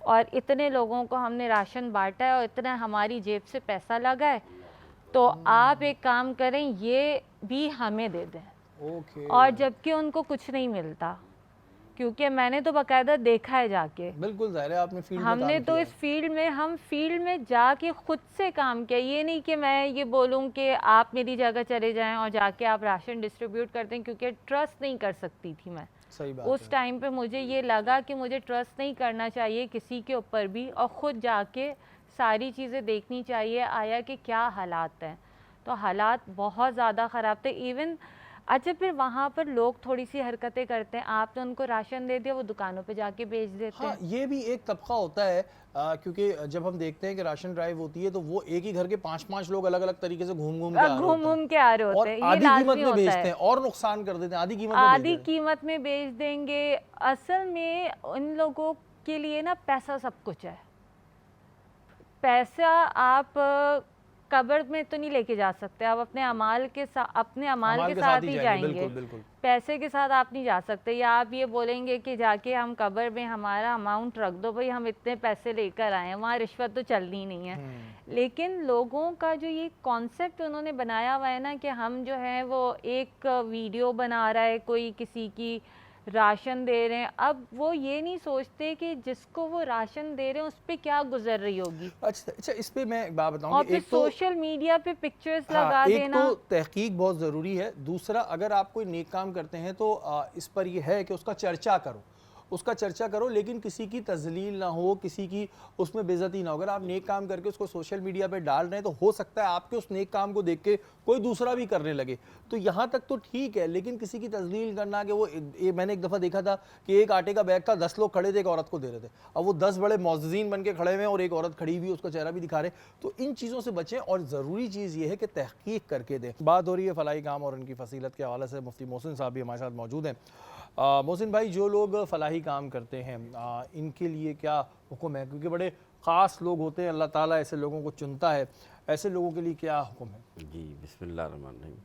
Speaker 5: और इतने लोगों को हमने राशन बांटा है और इतना हमारी जेब से पैसा लगा है, तो आप एक काम करें, ये भी हमें दे दें।
Speaker 1: ओके।
Speaker 5: और जबकि उनको कुछ नहीं मिलता, क्योंकि मैंने तो बाकायदा देखा है जाके।
Speaker 1: बिल्कुल जाहिर है, आपने फील्ड में
Speaker 5: हमने
Speaker 1: काम
Speaker 5: तो
Speaker 1: किया
Speaker 5: इस फील्ड में, हम फील्ड में जाके खुद से काम किया। ये नहीं कि मैं ये बोलूँ कि आप मेरी जगह चले जाएं और जाके आप राशन डिस्ट्रीब्यूट करते हैं, क्योंकि ट्रस्ट नहीं कर सकती थी मैं।
Speaker 1: सही बात
Speaker 5: उस
Speaker 1: है।
Speaker 5: टाइम पे मुझे ये लगा कि मुझे ट्रस्ट नहीं करना चाहिए किसी के ऊपर भी, और ख़ुद जाके सारी चीज़ें देखनी चाहिए आया कि क्या हालात हैं। तो हालात बहुत ज़्यादा ख़राब थे। इवन अच्छा, फिर वहाँ पर लोग थोड़ी सी हरकतें करते हैं, आपने उनको राशन दे दिया, वो दुकानों पे जाके बेच देते
Speaker 1: हाँ,
Speaker 5: हैं।
Speaker 1: ये भी एक तबका होता है, क्योंकि जब हम देखते हैं कि राशन ड्राइव होती है तो वो एक ही घर के 5-5 लोग अलग अलग तरीके से घूम घूम के आ रहे
Speaker 5: घूम
Speaker 1: होते हैं
Speaker 5: घूम के आ रहे
Speaker 1: और
Speaker 5: होते हैं, ये
Speaker 1: आधी कीमत
Speaker 5: लाजमी
Speaker 1: में
Speaker 5: होता
Speaker 1: बेचते
Speaker 5: है।
Speaker 1: हैं और नुकसान कर देते हैं, आधी कीमत में बेच
Speaker 5: आधी
Speaker 1: देते हैं।
Speaker 5: कीमत में बेच देंगे। असल में उन लोगों के लिए ना पैसा सब कुछ है। पैसा आप कब्र में तो नहीं लेके जा सकते, आप अपने अमाल के साथ, अपने अमाल के साथ ही जाएंगे,
Speaker 1: बिल्कुल बिल्कुल।
Speaker 5: पैसे के साथ आप नहीं जा सकते। या आप ये बोलेंगे कि जाके हम कब्र में हमारा अमाउंट रख दो, भाई हम इतने पैसे लेकर आए हैं, वहाँ रिश्वत तो चलनी नहीं है। लेकिन लोगों का जो ये कॉन्सेप्ट उन्होंने बनाया हुआ है ना कि हम जो है वो एक वीडियो बना रहा है, कोई किसी की राशन दे रहे हैं, अब वो ये नहीं सोचते कि जिसको वो राशन दे रहे हैं उस पर क्या गुजर रही होगी।
Speaker 1: अच्छा अच्छा, इस पे मैं एक बात
Speaker 5: और
Speaker 1: बताऊं कि
Speaker 5: फिर
Speaker 1: एक तो
Speaker 5: सोशल मीडिया पे पिक्चर्स
Speaker 1: हाँ,
Speaker 5: लगा
Speaker 1: एक
Speaker 5: देना।
Speaker 1: तो तहकीक बहुत ज़रूरी है, दूसरा अगर आप कोई नेक काम करते हैं तो इस पर यह है कि उसका चर्चा करो, उसका चर्चा करो, लेकिन किसी की तजलील ना हो, किसी की उसमें बेइज्जती ना हो। अगर आप नेक काम करके उसको सोशल मीडिया पे डाल रहे हैं तो हो सकता है आपके उस नेक काम को देख के कोई दूसरा भी करने लगे, तो यहाँ तक तो ठीक है। लेकिन किसी की तजलील करना कि वो मैंने एक दफ़ा देखा था कि एक आटे का बैग था, 10 लोग खड़े थे, एक औरत को दे रहे थे, अब वो 10 बड़े मौज़ीन बन के खड़े हुए हैं और एक औरत खड़ी हुई, उसका चेहरा भी दिखा रहे। तो इन चीज़ों से बचें और ज़रूरी चीज़ ये है कि तहकीक करके दें। बात हो रही है फलाही काम और उनकी फसीलत के हवाले से, मुफ्ती मोहसिन साहब भी हमारे साथ मौजूद हैं। मोहसिन भाई, जो लोग फलाही काम करते हैं इनके लिए क्या हुक्म है, क्योंकि बड़े ख़ास लोग होते हैं, अल्लाह ताला ऐसे लोगों को चुनता है, ऐसे लोगों के लिए क्या हुक्म है?
Speaker 2: जी, बिस्मिल्लाहिर्रहमानिर्रहीम।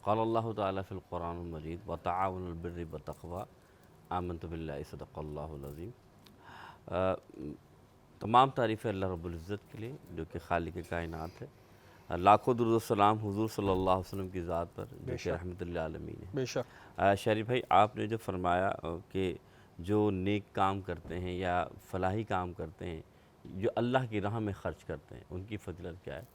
Speaker 2: क़ाल अल्लाहु ताला फ़िल क़ुरानिल मजीद व तआवनुल बिर्रि व तक़वा आमनतु बिल्लाहि सदक़ल्लाहुल अज़ीम। तमाम तारीफ़ें अल्लाह रब्बुल इज़्ज़त के लिए जो कि खालिक़ कायनात है। लाखों दुरूद सलाम हुज़ूर सल्लल्लाहु अलैहि वसल्लम की ज़ात पर जो कि रहमतुल लिल आलमीन है।
Speaker 1: बेशक।
Speaker 2: शरीफ भाई, आपने जो फरमाया कि जो नेक काम करते हैं या फलाही काम करते हैं, जो अल्लाह की राह में ख़र्च करते हैं, उनकी फ़ज़ीलत क्या है,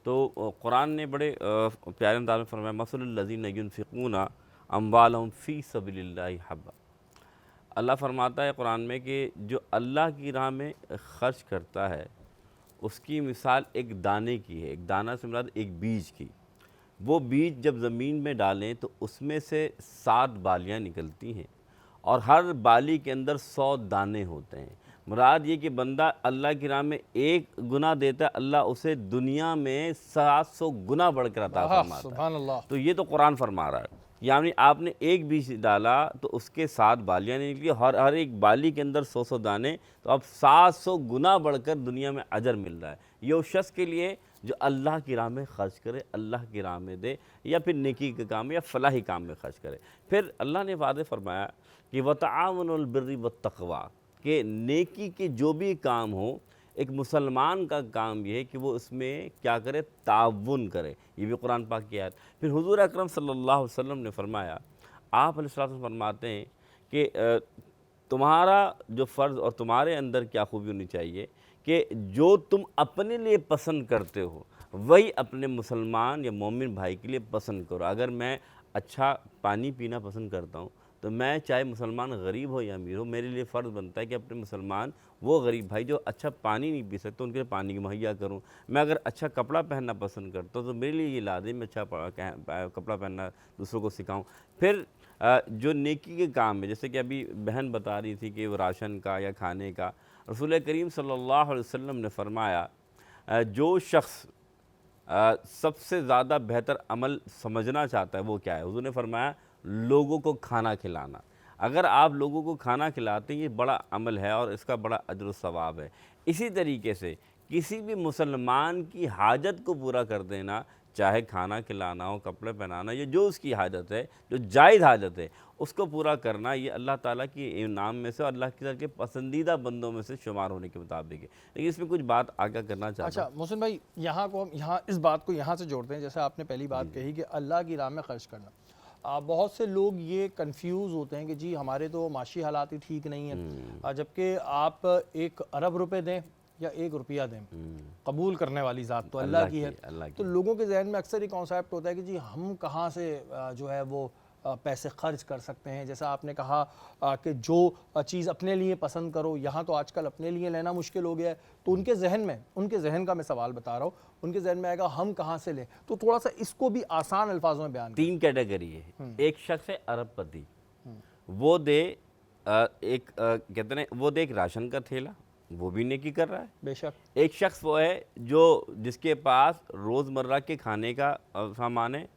Speaker 2: तो कुरान ने बड़े प्यारे अंदाज़ में फरमाया, मसलुल लज़ीना युनफ़िक़ूना अम्वालहुम फ़ी सबीलिल्लाहि हब्बा। अल्लाह फरमाता है कुरान में कि जो अल्लाह की राह में ख़र्च करता है उसकी मिसाल एक दाने की है। एक दाना से मुराद एक बीज की। वो बीज जब ज़मीन में डालें तो उसमें से 7 बालियाँ निकलती हैं और हर बाली के अंदर 100 दाने होते हैं। मुराद ये कि बंदा अल्लाह की राह में एक गुना देता है, अल्लाह उसे दुनिया में 700 गुना बढ़कर अता फरमाता है।
Speaker 1: सुभान अल्लाह।
Speaker 2: तो ये तो कुरान फरमा रहा है, यानी आपने एक बीज डाला तो उसके 7 बालियाँ निकली, हर एक बाली के अंदर 100 दाने, तो अब 700 गुना बढ़कर दुनिया में अजर मिल रहा है। ये उस शख्स के लिए जो अल्लाह की राह में ख़र्च करे, अल्लाह की राह में दे, या फिर नेकी के काम या फलाही काम में ख़र्च करे। फिर अल्लाह ने वादे फरमाया कि वतआवनुल बिर्रि वत्तक़वा, कि नेकी के जो भी काम हो, एक मुसलमान का काम ये है कि वो उसमें क्या करे, ताउन करे। ये भी कुरान पाक की आयत। फिर हुज़ूर अकरम सल्लल्लाहु अलैहि वसल्लम ने फरमाया, आप अलैहिस्सलाम फरमाते हैं कि तुम्हारा जो फ़र्ज़ और तुम्हारे अंदर क्या खूबी होनी चाहिए कि जो तुम अपने लिए पसंद करते हो वही अपने मुसलमान या मोमिन भाई के लिए पसंद करो। अगर मैं अच्छा पानी पीना पसंद करता हूँ, तो मैं चाहे मुसलमान गरीब हो या अमीर हो, मेरे लिए फ़र्ज़ बनता है कि अपने मुसलमान वो गरीब भाई जो अच्छा पानी नहीं पी सकते उनके लिए पानी मुहैया करूँ। मैं अगर अच्छा कपड़ा पहनना पसंद करता हूँ तो मेरे लिए ये लाज़िम अच्छा कपड़ा पहनना दूसरों को सिखाऊँ। फिर जो नेकी के काम है, जैसे कि अभी बहन बता रही थी कि वो राशन का या खाने का, रसूल करीम सल्लल्लाहु अलैहि वसल्लम ने फ़रमाया जो शख्स सबसे ज़्यादा बेहतर अमल समझना चाहता है वो क्या है, हुज़ूर ने फरमाया लोगों को खाना खिलाना। अगर आप लोगों को खाना खिलाते हैं ये बड़ा अमल है और इसका बड़ा अजर व सवाब है। इसी तरीके से किसी भी मुसलमान की हाजत को पूरा कर देना, चाहे खाना खिलाना हो, कपड़े पहनाना, ये जो उसकी हाजत है, जो जायज़ हाजत है, उसको पूरा करना, ये अल्लाह ताला की इनाम में से और अल्लाह की तरफ के पसंदीदा बंदों में से शुमार होने के मुताबिक है। लेकिन इसमें कुछ बात आगे करना चाहता
Speaker 1: अच्छा
Speaker 2: हूँ।
Speaker 1: मोहसिन भाई, यहाँ को हम यहाँ इस बात को यहाँ से जोड़ते हैं, जैसे आपने पहली बात कही कि अल्लाह की राह में खर्च करना। बहुत से लोग ये कंफ्यूज होते हैं कि जी हमारे तो माशी हालात ही ठीक नहीं है, जबकि आप 1 अरब रुपए दें या 1 रुपया दें, कबूल करने वाली ज़ात तो अल्लाह की है। तो लोगों के जहन में अक्सर ये कॉन्सेप्ट होता है कि जी हम कहाँ से जो है वो पैसे खर्च कर सकते हैं। जैसा आपने कहा कि जो चीज़ अपने लिए पसंद करो, यहाँ तो आजकल अपने लिए लेना मुश्किल हो गया है, तो उनके जहन का मैं सवाल बता रहा हूँ, उनके जहन में आएगा हम कहाँ से लें। तो थोड़ा सा इसको भी आसान अल्फाजों में बयान
Speaker 2: 3 कैटेगरी है। एक शख्स है अरबपति, वो दे कहते हैं वो दे एक राशन का थैला, वो भी नेकी कर रहा है।
Speaker 1: बेशक।
Speaker 2: एक शख्स वो है जो जिसके पास रोज़मर्रा के खाने का सामान है,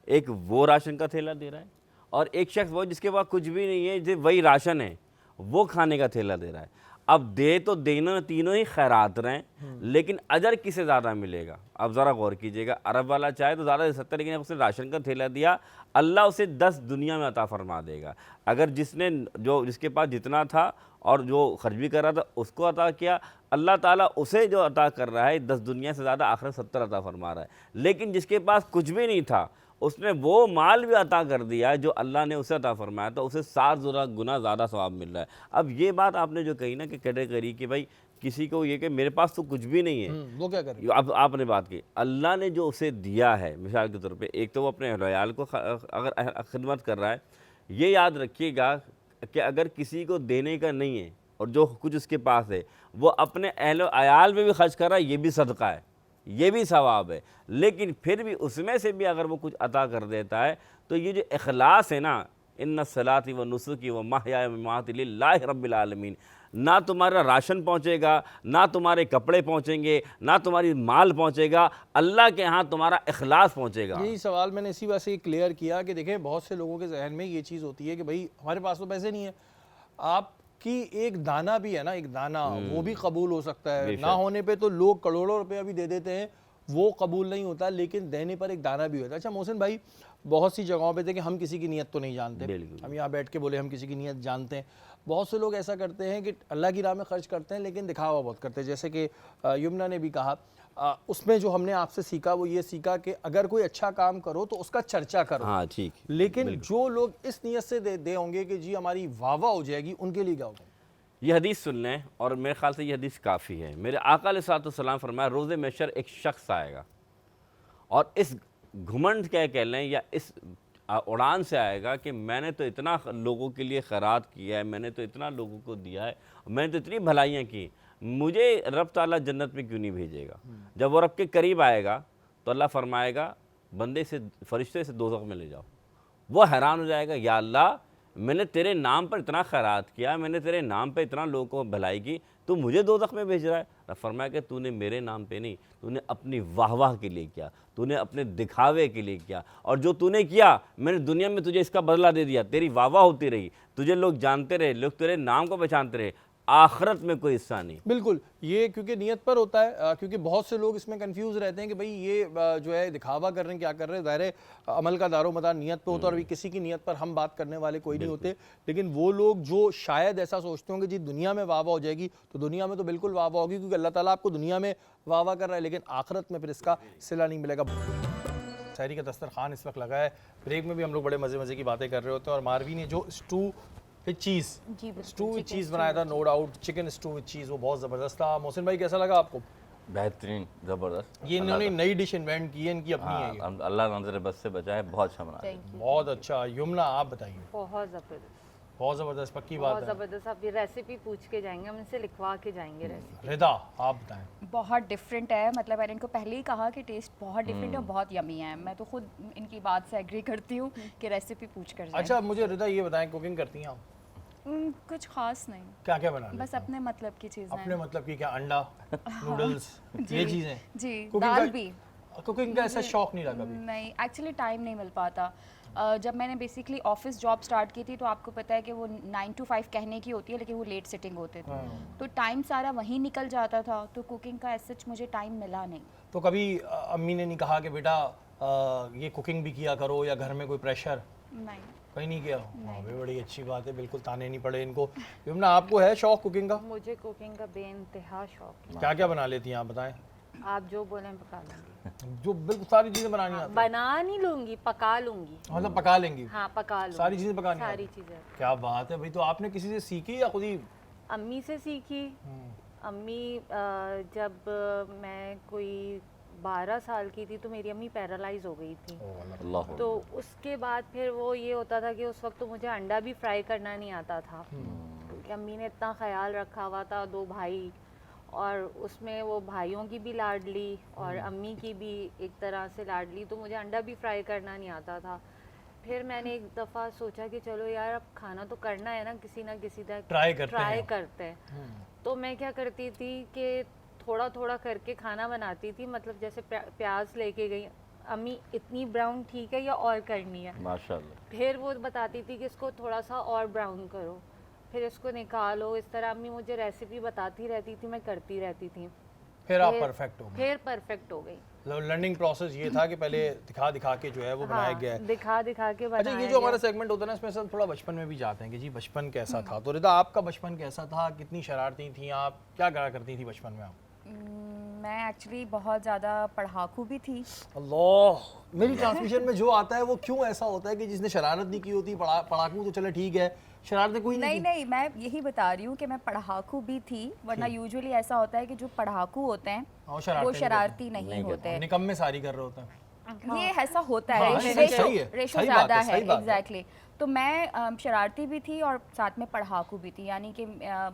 Speaker 2: एक वो राशन का थैला दे रहा है, और एक शख्स वो जिसके पास कुछ भी नहीं है, जो वही राशन है, वो खाने का थैला दे रहा है। अब दे तो तीनों ही खैरात रहें, लेकिन अजर किसे ज़्यादा मिलेगा? अब ज़रा गौर कीजिएगा। अरब वाला चाहे तो ज़्यादा दे सकता है, लेकिन अब उसने राशन का थैला दिया, अल्लाह उसे 10 दुनिया में अता फरमा देगा। अगर जिसके पास जितना था और जो खर्च भी कर रहा था उसको अता किया, अल्लाह ताला उसे जो अता कर रहा है 10 दुनिया से ज़्यादा आखिरत 70 अता फरमा रहा है। लेकिन जिसके पास कुछ भी नहीं था, उसने वो माल भी अता कर दिया जो अल्लाह ने उसे अता फरमाया, तो उसे 7 गुना ज़्यादा सवाब मिल रहा है। अब ये बात आपने जो कही ना कि कैटेगरी कि भाई किसी को ये कि मेरे पास तो कुछ भी नहीं है,
Speaker 1: वो क्या करे?
Speaker 2: अब आपने बात की, अल्लाह ने जो उसे दिया है, मिसाल के तौर पे एक तो वो अपने अहल को अगर खिदमत कर रहा है, ये याद रखिएगा कि अगर किसी को देने का नहीं है और जो कुछ उसके पास है वो अपने अहल अयाल में भी खर्च कर रहा है, ये भी सदका है, ये भी सवाब है। लेकिन फिर भी उसमें से भी अगर वो कुछ अता कर देता है, तो ये जो इखलास है ना, इन्ना सलाती व नुसुकी व महयाय व ममाती लिल्लाहि रब्बिल आलमीन, ना तुम्हारा राशन पहुँचेगा, ना तुम्हारे कपड़े पहुँचेंगे, ना तुम्हारी माल पहुँचेगा, अल्लाह के यहाँ तुम्हारा इखलास पहुँचेगा।
Speaker 1: यही सवाल मैंने इसी वजह से क्लियर किया कि देखें बहुत से लोगों के जहन में ये चीज़ होती है कि भाई हमारे पास तो पैसे नहीं है, आपकी एक दाना भी है ना, एक दाना वो भी कबूल हो सकता है। ना होने पे तो लोग करोड़ों रुपया भी दे देते हैं, वो कबूल नहीं होता, लेकिन देने पर एक दाना भी होता है। अच्छा मोहसिन भाई, बहुत सी जगहों पे देखिए हम किसी की नीयत तो नहीं जानते, हम यहाँ बैठ के बोले हम किसी की नीयत जानते हैं। बहुत से लोग ऐसा करते हैं कि अल्लाह की राह में खर्च करते हैं लेकिन दिखावा बहुत करते हैं, जैसे कि यमुना ने भी कहा, उसमें जो हमने आपसे सीखा वो ये सीखा कि अगर कोई अच्छा काम करो तो उसका चर्चा करो।
Speaker 2: हाँ ठीक।
Speaker 1: लेकिन जो लोग इस नीयत से दे होंगे कि जी हमारी वाह हो जाएगी, उनके लिए क्या होगा?
Speaker 2: ये हदीस सुन लें, और मेरे ख्याल से ये हदीस काफ़ी है। मेरे आका अलैहिस्सलाम फरमाया, रोज़े महशर एक शख्स आएगा और इस घुमंड क्या कह लें या इस उड़ान से आएगा कि मैंने तो इतना लोगों के लिए खैरात किया है, मैंने तो इतना लोगों को दिया है, मैंने तो इतनी भलाइयाँ की, मुझे रब ताला जन्नत में क्यों नहीं भेजेगा? जब वो रब के करीब आएगा तो अल्लाह फरमाएगा बंदे से, फरिश्ते से दोज़ख में ले जाओ। वो हैरान हो जाएगा, या अल्लाह मैंने तेरे नाम पर इतना खैरात किया, मैंने तेरे नाम पे इतना लोगों को भलाई की, तू मुझे दोज़ख में भेज रहा है? रब फरमाया कि तूने मेरे नाम पे नहीं, तूने अपनी वाह के लिए किया, तूने अपने दिखावे के लिए किया, और जो तूने किया मैंने दुनिया में तुझे इसका बदला दे दिया। तेरी वाह होती रही, तुझे लोग जानते रहे, लोग तेरे नाम को पहचानते रहे, आखिरत में कोई हिस्सा नहीं।
Speaker 1: बिल्कुल, ये क्योंकि नियत पर होता है, क्योंकि बहुत से लोग इसमें कंफ्यूज रहते हैं कि भाई ये जो है दिखावा कर रहे हैं, क्या कर रहे हैं। ज़ाहिर है अमल का दारोमदार नियत पे होता है और अभी किसी की नियत पर हम बात करने वाले कोई नहीं होते। लेकिन वो लोग जो शायद ऐसा सोचते होंगे जी दुनिया में वाह हो जाएगी, तो दुनिया में तो बिल्कुल वाह होगी, क्योंकि अल्लाह ताला आपको दुनिया में वाह कर रहा है, लेकिन आखिरत में फिर इसका सिला नहीं मिलेगा। सहरी का दस्तरखान इस वक्त लगा है, ब्रेक में भी हम लोग बड़े मज़े की बातें कर रहे होते हैं, और मारवी ने जो stew with cheese, stew with cheese बनाया था, no doubt chicken stew with cheese, वो बहुत ज़बरदस्त था। मोहसिन भाई कैसा लगा आपको?
Speaker 6: बेहतरीन, ज़बरदस्त।
Speaker 1: ये इन्होंने नई डिश इन्वेंट की है, इनकी अपनी है ये।
Speaker 6: अल्लाह नजर बस से बचाए, बहुत अच्छा बना है।
Speaker 1: बहुत अच्छा। यमुना आप बताइए।
Speaker 7: बहुत ज़बरदस्त,
Speaker 1: बहुत ज़बरदस्त, पक्की
Speaker 7: बहुत
Speaker 1: बात है।
Speaker 7: ज़बरदस्त। आप ये रेसिपी पूछ के जाएंगे, हम इनसे लिखवा के जाएंगे रेसिपी।
Speaker 1: रिदा आप बताएं।
Speaker 3: बहुत डिफरेंट है, मतलब मैंने इनको पहले ही कहा कि टेस्ट बहुत डिफरेंट है और बहुत यमी है। मैं तो खुद इनकी बात से एग्री करती हूँ कि रेसिपी पूछ कर जाएं।
Speaker 1: अच्छा मुझे रिदा ये बताएं, कुकिंग करती हैं आप?
Speaker 3: कुछ खास नहीं,
Speaker 1: क्या क्या बना
Speaker 3: बस अपने मतलब की चीज़ें।
Speaker 1: अपने मतलब की क्या? अंडा, नूडल्स, ये चीज़ें?
Speaker 3: जी,
Speaker 1: Cooking
Speaker 3: दाल
Speaker 1: का-
Speaker 3: भी
Speaker 1: कुकिंग का ऐसा शौक नहीं रहा कभी?
Speaker 3: नहीं, एक्चुअली टाइम नहीं मिल पाता। जब मैंने बेसिकली ऑफिस जॉब स्टार्ट की थी तो आपको पता है कि वो 9 to 5 कहने की होती है, लेकिन वो लेट सिटिंग होते थे, तो टाइम सारा वहीं निकल जाता था, तो कुकिंग का ऐसा मुझे टाइम मिला नहीं।
Speaker 1: तो कभी अम्मी ने नहीं कहा कि बेटा ये कुकिंग भी किया करो, या घर में कोई प्रेशर
Speaker 3: नहीं,
Speaker 1: कहीं नहीं किया? हाँ भी बड़ी अच्छी बात है, बिल्कुल ताने नहीं पड़े इनको। यमुना आपको है शौक कुकिंग का?
Speaker 7: मुझे कुकिंग का बेइंतहा शौक है।
Speaker 1: क्या क्या बना लेती हैं आप बताएं?
Speaker 7: आप जो बोलें पका लूँगी।
Speaker 1: जो बिल्कुल सारी चीज़ें बनानी आती हैं?
Speaker 7: बना नहीं लूँगी, पका लूँगी।
Speaker 1: मतलब पका लेंगी?
Speaker 7: हाँ, पका लूँगी।
Speaker 1: सारी चीज़ें पकानी
Speaker 7: सारी
Speaker 1: आती हैं?
Speaker 7: चीज़ें
Speaker 1: क्या बात है भाई। तो आपने किसी से सीखी या खुद ही?
Speaker 7: अम्मी से सीखी। अम्मी जब मैं कोई 12 साल की थी तो मेरी अम्मी पैरालाइज हो गई थी।
Speaker 6: अल्लाह।
Speaker 7: तो उसके बाद फिर वो ये होता था कि उस वक्त तो मुझे अंडा भी फ्राई करना नहीं आता था, क्योंकि अम्मी ने इतना ख्याल रखा हुआ था, 2 भाई, और उसमें वो भाइयों की भी लाडली और अम्मी की भी एक तरह से लाडली, तो मुझे अंडा भी फ्राई करना नहीं आता था। फिर मैंने एक दफ़ा सोचा कि चलो यार अब खाना तो करना है ना किसी तरह
Speaker 1: ट्राई करते
Speaker 7: ट्राई
Speaker 1: हैं।
Speaker 7: करते हैं। तो मैं क्या करती थी कि थोड़ा थोड़ा करके खाना बनाती थी, मतलब जैसे प्याज लेके गई, अम्मी इतनी ब्राउन ठीक है या और करनी है,
Speaker 6: माशाल्लाह।
Speaker 7: फिर वो बताती थी कि इसको थोड़ा सा और ब्राउन करो, फिर इसको निकालो। इस तरह अम्मी मुझे रेसिपी बताती रहती थी, मैं करती रहती थी।
Speaker 1: फिर आप परफेक्ट हो गए?
Speaker 7: फिर परफेक्ट हो गई।
Speaker 1: लर्निंग प्रोसेस ये था कि पहले दिखा दिखा के जो है वो बनाया गया है।
Speaker 7: दिखा दिखा के
Speaker 1: अच्छा,
Speaker 7: बनाया
Speaker 1: ये जो हमारा
Speaker 7: गया।
Speaker 1: सेगमेंट होता है ना, इसमें सब थोड़ा बचपन में भी जाते हैं कि जी बचपन कैसा था। तो रिदा आपका बचपन कैसा था? कितनी शरारती थी आप? क्या करा करती थी बचपन में आप?
Speaker 3: मैं एक्चुअली बहुत ज़्यादा पढ़ाकू भी थी।
Speaker 1: अल्लाह, मेरी ट्रांसमिशन में जो आता है वो क्यों ऐसा होता है कि जिसने शरारत नहीं की होती, पढ़ाकू तो चले ठीक है, शरारतें कोई नहीं
Speaker 3: नहीं, मैं यही बता रही हूँ कि मैं पढ़ाकू भी थी, वरना यूजुअली ऐसा होता है कि जो पढ़ाकू होते हैं वो शरारती नहीं होते हैं।
Speaker 1: निकम्मे सारी कर रहे होते हैं।
Speaker 3: ये ऐसा होता
Speaker 1: हाँ,
Speaker 3: है,
Speaker 1: सही है,
Speaker 3: रेशो
Speaker 1: सही बात
Speaker 3: ज़्यादा
Speaker 1: है,
Speaker 3: है।
Speaker 1: सही बात है।
Speaker 3: एग्जैक्टली। तो मैं शरारती भी थी और साथ में पढ़ाकू भी थी, यानी कि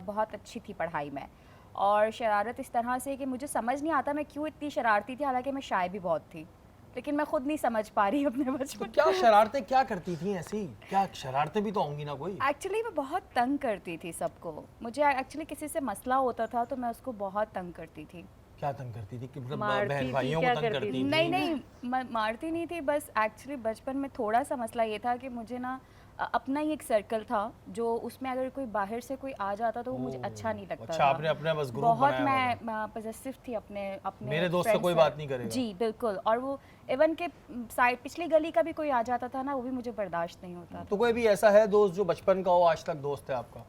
Speaker 3: बहुत अच्छी थी पढ़ाई में। और शरारत इस तरह से कि मुझे समझ नहीं आता मैं क्यों इतनी शरारती थी, हालांकि मैं शाय भी बहुत थी, लेकिन मैं खुद नहीं समझ पा रही अपने
Speaker 1: तो
Speaker 3: बचपन।
Speaker 1: क्या शरारतें क्या करती थी ऐसी? क्या शरारतें भी तो होंगी ना कोई?
Speaker 3: एक्चुअली मैं बहुत तंग करती थी सबको। मुझे एक्चुअली किसी से मसला होता था तो मैं उसको बहुत तंग करती थी।
Speaker 1: क्या तंग करती थी? कि मतलब
Speaker 7: मारती
Speaker 1: बहन
Speaker 7: थी,
Speaker 1: भाइयों
Speaker 7: क्या
Speaker 1: को तंग
Speaker 7: करती
Speaker 1: करती
Speaker 7: थी?
Speaker 1: थी?
Speaker 3: नहीं, मारती नहीं थी, बस एक्चुअली बचपन में थोड़ा सा मसला ये था कि मुझे ना अपना ही एक सर्कल था, जो उसमें अगर कोई बाहर से कोई आ जाता तो वो मुझे अच्छा नहीं लगता
Speaker 1: अच्छा,
Speaker 3: था।
Speaker 1: आपने अपना बस ग्रुप
Speaker 3: बहुत
Speaker 1: बनाया होगा।
Speaker 3: मैं पॉजेसिव थी अपने अपने
Speaker 1: मेरे दोस्त से
Speaker 3: friends
Speaker 1: कोई
Speaker 3: से।
Speaker 1: बात नहीं करेगा।
Speaker 3: जी बिल्कुल। और वो इवन के साइड पिछली गली का भी कोई आ जाता था ना, वो भी मुझे बर्दाश्त नहीं होता था।
Speaker 1: तो कोई भी ऐसा है दोस्त जो बचपन का हो, आज तक दोस्त है आपका?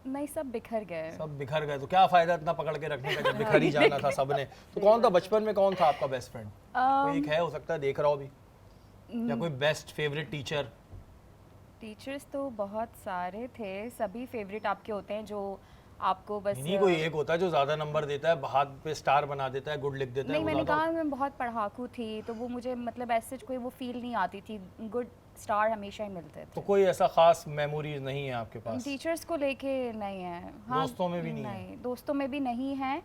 Speaker 3: नहीं, सब बिखर गए।
Speaker 1: सब बिखर गए। तो क्या फायदा इतना पकड़ के रखने का जब बिखर ही जाना था सबने? तो कौन था बचपन में, कौन था आपका बेस्ट फ्रेंड? कोई एक है, हो सकता है देख रहा हो भी, या कोई बेस्ट फेवरेट टीचर?
Speaker 3: टीचर्स तो बहुत सारे थे, सभी फेवरेट आपके होते हैं जो आपको बस
Speaker 1: नहीं, कोई एक होता है जो ज्यादा नंबर देता है, हाथ पे स्टार बना देता है, गुड लिख देता है,
Speaker 3: नहीं,
Speaker 1: वो
Speaker 3: मैंने
Speaker 1: ज्यादा
Speaker 3: कहा मैं बहुत पढ़ाकू थी, तो वो मुझे मतलब ऐसे कोई वो फील नहीं आती थी। गुड स्टार हमेशा ही मिलते
Speaker 1: तो
Speaker 3: थे।
Speaker 1: कोई ऐसा खास मेमोरीज नहीं है आपके पास?
Speaker 3: टीचर्स को लेके नहीं है। हाँ,
Speaker 1: दोस्तों में भी नहीं है?
Speaker 3: नहीं, दोस्तों में भी नहीं है।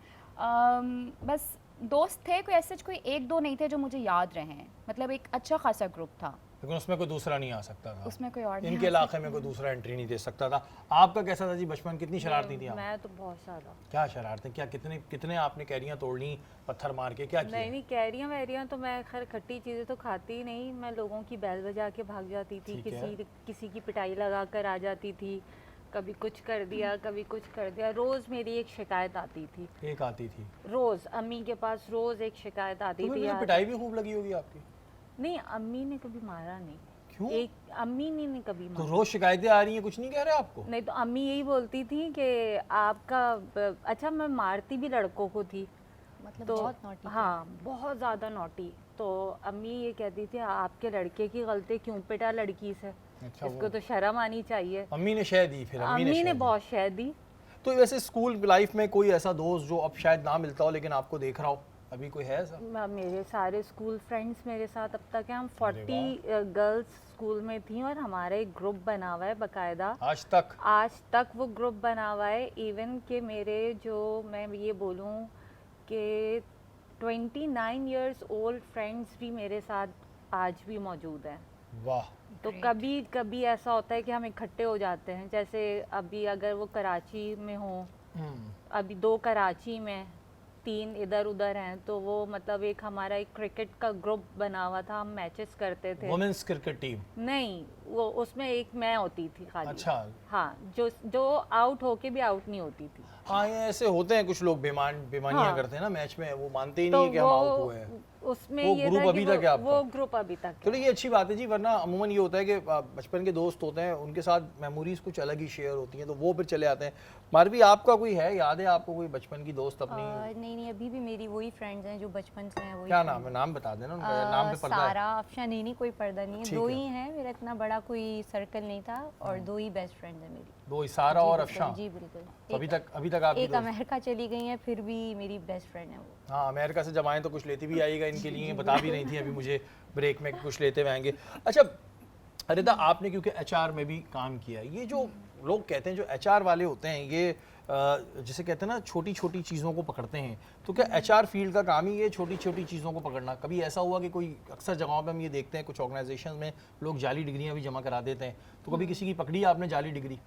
Speaker 3: बस दोस्त थे, कोई ऐसे कोई एक दो नहीं थे जो मुझे याद रहे। मतलब एक अच्छा खासा ग्रुप था,
Speaker 1: लेकिन उसमें कोई दूसरा नहीं आ सकता था।
Speaker 3: उसमें कोई और नहीं
Speaker 1: इनके
Speaker 3: आ
Speaker 1: इलाके में कोई दूसरा एंट्री नहीं दे सकता था। आपका कैसा था जी बचपन? कितनी शरारती थी आप?
Speaker 7: मैं तो बहुत ज़्यादा।
Speaker 1: क्या शरारतें? क्या कितने कितने आपने कैरियां तोड़ ली पत्थर मार के? क्या किया?
Speaker 7: नहीं, कैरियाँ वैरियाँ तो मैं खैर खट्टी चीज़ें तो खाती ही नहीं। मैं लोगों की बैल बजा के भाग जाती थी,
Speaker 1: ठीक है।
Speaker 7: किसी की पिटाई लगा कर आ जाती थी, कभी कुछ कर दिया, कभी कुछ कर दिया। रोज़ मेरी एक शिकायत आती थी,
Speaker 1: एक आती थी
Speaker 7: रोज़ अम्मी के पास रोज़ एक शिकायत आती
Speaker 1: तो
Speaker 7: थी।
Speaker 1: मुझे
Speaker 7: यार
Speaker 1: पिटाई भी खूब लगी होगी आपकी?
Speaker 7: नहीं, अम्मी ने कभी मारा नहीं।
Speaker 1: क्यों?
Speaker 7: एक अम्मी ने कभी
Speaker 1: तो
Speaker 7: मारा
Speaker 1: रोज शिकायतें आ रही हैं, कुछ नहीं कह रहे आपको?
Speaker 7: नहीं। तो अम्मी यही बोलती थी कि आपका अच्छा, मैं मारती भी लड़कों को थी,
Speaker 4: मतलब
Speaker 7: तो
Speaker 4: बहुत नॉटी।
Speaker 7: हाँ, बहुत ज़्यादा नॉटी। तो अम्मी ये कहती थी आपके लड़के की गलती, क्यों पिटा लड़की से,
Speaker 1: अच्छा,
Speaker 7: इसको तो शर्म आनी चाहिए।
Speaker 1: अम्मी ने शह दी फिर?
Speaker 7: अम्मी ने
Speaker 1: शह दी।
Speaker 7: बहुत शह दी।
Speaker 1: तो वैसे स्कूल लाइफ में कोई ऐसा दोस्त जो अब शायद ना मिलता हो लेकिन आपको देख रहा हो, अभी कोई है ऐसा?
Speaker 7: मेरे सारे स्कूल फ्रेंड्स मेरे साथ अब तक हैं। हम
Speaker 1: अरे
Speaker 7: 40 गर्ल्स स्कूल में थी और हमारा एक ग्रुप बना हुआ है बाकायदा।
Speaker 1: आज तक
Speaker 7: वो ग्रुप बना हुआ है। इवन कि मेरे जो मैं ये बोलूँ कि 29 इयर्स ओल्ड फ्रेंड्स भी मेरे साथ आज भी मौजूद हैं।
Speaker 1: वाह।
Speaker 7: तो कभी कभी ऐसा होता है कि हम इकट्ठे हो जाते हैं, जैसे अभी अगर वो कराची में हो, अभी 2 कराची में, 3 इधर उधर हैं, तो वो मतलब एक हमारा एक क्रिकेट का ग्रुप बना हुआ था, हम मैचेस करते थे।
Speaker 1: Women's cricket team?
Speaker 7: नहीं, वो उसमें एक मैं होती थी खाली।
Speaker 1: अच्छा।
Speaker 7: हाँ, जो आउट होके भी आउट नहीं होती थी।
Speaker 1: हाँ, ये ऐसे होते हैं कुछ लोग, बेमानियां
Speaker 7: हाँ।
Speaker 1: करते हैं ना मैच में, वो मानते ही
Speaker 7: तो
Speaker 1: नहीं है कि हम आउट हुए हैं।
Speaker 7: उसमें
Speaker 1: वो
Speaker 7: ये
Speaker 1: ग्रुप
Speaker 7: था
Speaker 1: अभी
Speaker 7: कि
Speaker 1: तक है आपका?
Speaker 7: वो ग्रुप अभी तक है।
Speaker 1: चलो ये अच्छी बात है जी, वरना अमूमन ये होता है कि बचपन के दोस्त होते हैं, उनके साथ मेमोरीज कुछ अलग ही शेयर होती हैं, तो वो फिर चले आते हैं। मारवी, आपका कोई है, याद है आपको कोई बचपन की दोस्त अपनी?
Speaker 4: नहीं, अभी भी मेरी वही फ्रेंड्स हैं जो बचपन से हैं। वही
Speaker 1: क्या नाम है? नाम बता देना उनका, नाम पे पर्दा है।
Speaker 4: सारा, अफशा। नहीं, कोई पर्दा नहीं है,
Speaker 1: ठीक
Speaker 4: 2
Speaker 1: है।
Speaker 4: ही हैं। मेरा इतना बड़ा कोई सर्कल नहीं था और 2 ही बेस्ट फ्रेंड्स हैं मेरी।
Speaker 1: 2 ही, सारा
Speaker 4: जी,
Speaker 1: और
Speaker 4: बिल्कुल,
Speaker 1: अफशा?
Speaker 4: जी बिल्कुल।
Speaker 1: तो अभी तक आपकी
Speaker 4: एक
Speaker 1: दोस्त?
Speaker 4: अमेरिका चली गई हैं, फिर भी मेरी बेस्ट फ्रेंड है वो।
Speaker 1: हाँ, अमेरिका से जब आए तो कुछ लेती भी आएगा इनके लिए, बता भी रही थी अभी मुझे ब्रेक में, कुछ लेते हुए आएंगे। अच्छा रिदा, आपने क्योंकि एचआर में भी काम किया, ये जो लोग कहते हैं जो एचआर वाले होते हैं, ये जिसे कहते हैं ना छोटी छोटी चीज़ों को पकड़ते हैं, तो क्या एचआर फील्ड का काम ही ये छोटी छोटी चीज़ों को पकड़ना? कभी ऐसा हुआ कि कोई, अक्सर जगहों पे हम ये देखते हैं कुछ ऑर्गेनाइजेशन में लोग जाली डिग्रियां भी जमा करा देते हैं, तो कभी किसी की पकड़ी है आपने जाली डिग्री?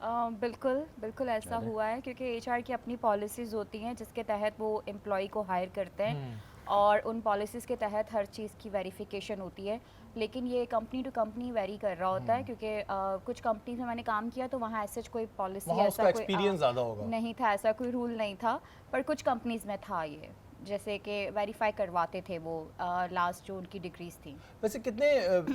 Speaker 3: बिल्कुल ऐसा हुआ है, क्योंकि एचआर की अपनी पॉलिसीज़ होती हैं जिसके तहत वो एम्प्लॉय को हायर करते हैं और उन पॉलिसीज़ के तहत हर चीज़ की वेरिफिकेशन होती है। लेकिन ये कंपनी टू कंपनी वेरी कर रहा होता है, क्योंकि कुछ कंपनीज में मैंने काम किया तो वहाँ ऐसा कोई पॉलिसी,
Speaker 1: वहाँ
Speaker 3: ऐसा
Speaker 1: उसका
Speaker 3: कोई
Speaker 1: एक्सपीरियंस ज़्यादा होगा?
Speaker 3: नहीं था, ऐसा कोई रूल नहीं था, पर कुछ कंपनीज में था ये, जैसे कि वेरीफाई करवाते थे वो लास्ट जो उनकी डिग्रीज थी।
Speaker 1: वैसे कितने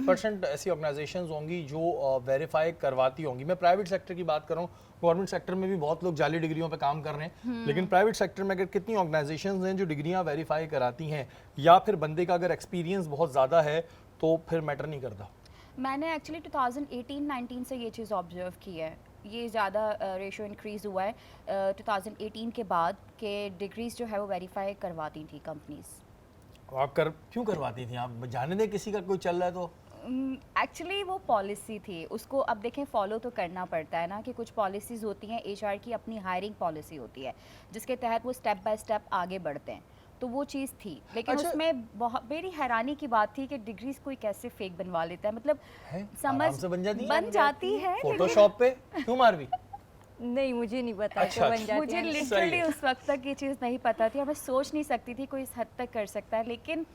Speaker 1: परसेंट ऐसी ऑर्गेनाइजेशंस होंगी जो वेरीफाई करवाती होंगी? मैं प्राइवेट सेक्टर की बात कर रहा हूँ, गवर्नमेंट सेक्टर में भी बहुत लोग जाली डिग्रियों पे काम कर रहे हैं, लेकिन प्राइवेट सेक्टर में अगर कितनी ऑर्गेनाइजेशंस हैं जो डिग्रियां वेरीफाई कराती हैं, या फिर बंदे का अगर एक्सपीरियंस बहुत ज़्यादा है तो फिर मैटर नहीं करता?
Speaker 3: मैंने एक्चुअली 2018-19 से ये चीज़ ऑब्जर्व की है, ये ज़्यादा रेशो इंक्रीज़ हुआ है 2018 के बाद कि डिग्रीज़ जो है वो वेरीफाई करवाती थी कंपनीज़।
Speaker 1: आप क्यों करवाती थी? आप जाने दें किसी का कोई चल रहा है तो?
Speaker 3: एक्चुअली वो पॉलिसी थी, उसको अब देखें फॉलो तो करना पड़ता है ना, कि कुछ पॉलिसीज़ होती हैं, एचआर की अपनी हायरिंग पॉलिसी होती है जिसके तहत वो स्टेप बाय स्टेप आगे बढ़ते हैं, तो वो चीज़ थी। लेकिन
Speaker 1: अच्छा,
Speaker 3: उसमें बहुत मेरी हैरानी की बात थी कि डिग्रीज कोई कैसे फेक बनवा लेता है, मतलब समझ
Speaker 1: आराम से बन जाती है
Speaker 3: है
Speaker 1: फोटोशॉप पे? क्यों मारवी?
Speaker 4: नहीं, मुझे नहीं पता
Speaker 1: अच्छा,
Speaker 4: तो बन
Speaker 1: अच्छा।
Speaker 4: जाती
Speaker 3: मुझे
Speaker 4: है।
Speaker 3: लिटरली उस वक्त तक ये चीज़ नहीं पता थी और मैं सोच नहीं सकती थी कोई इस हद तक कर सकता है। लेकिन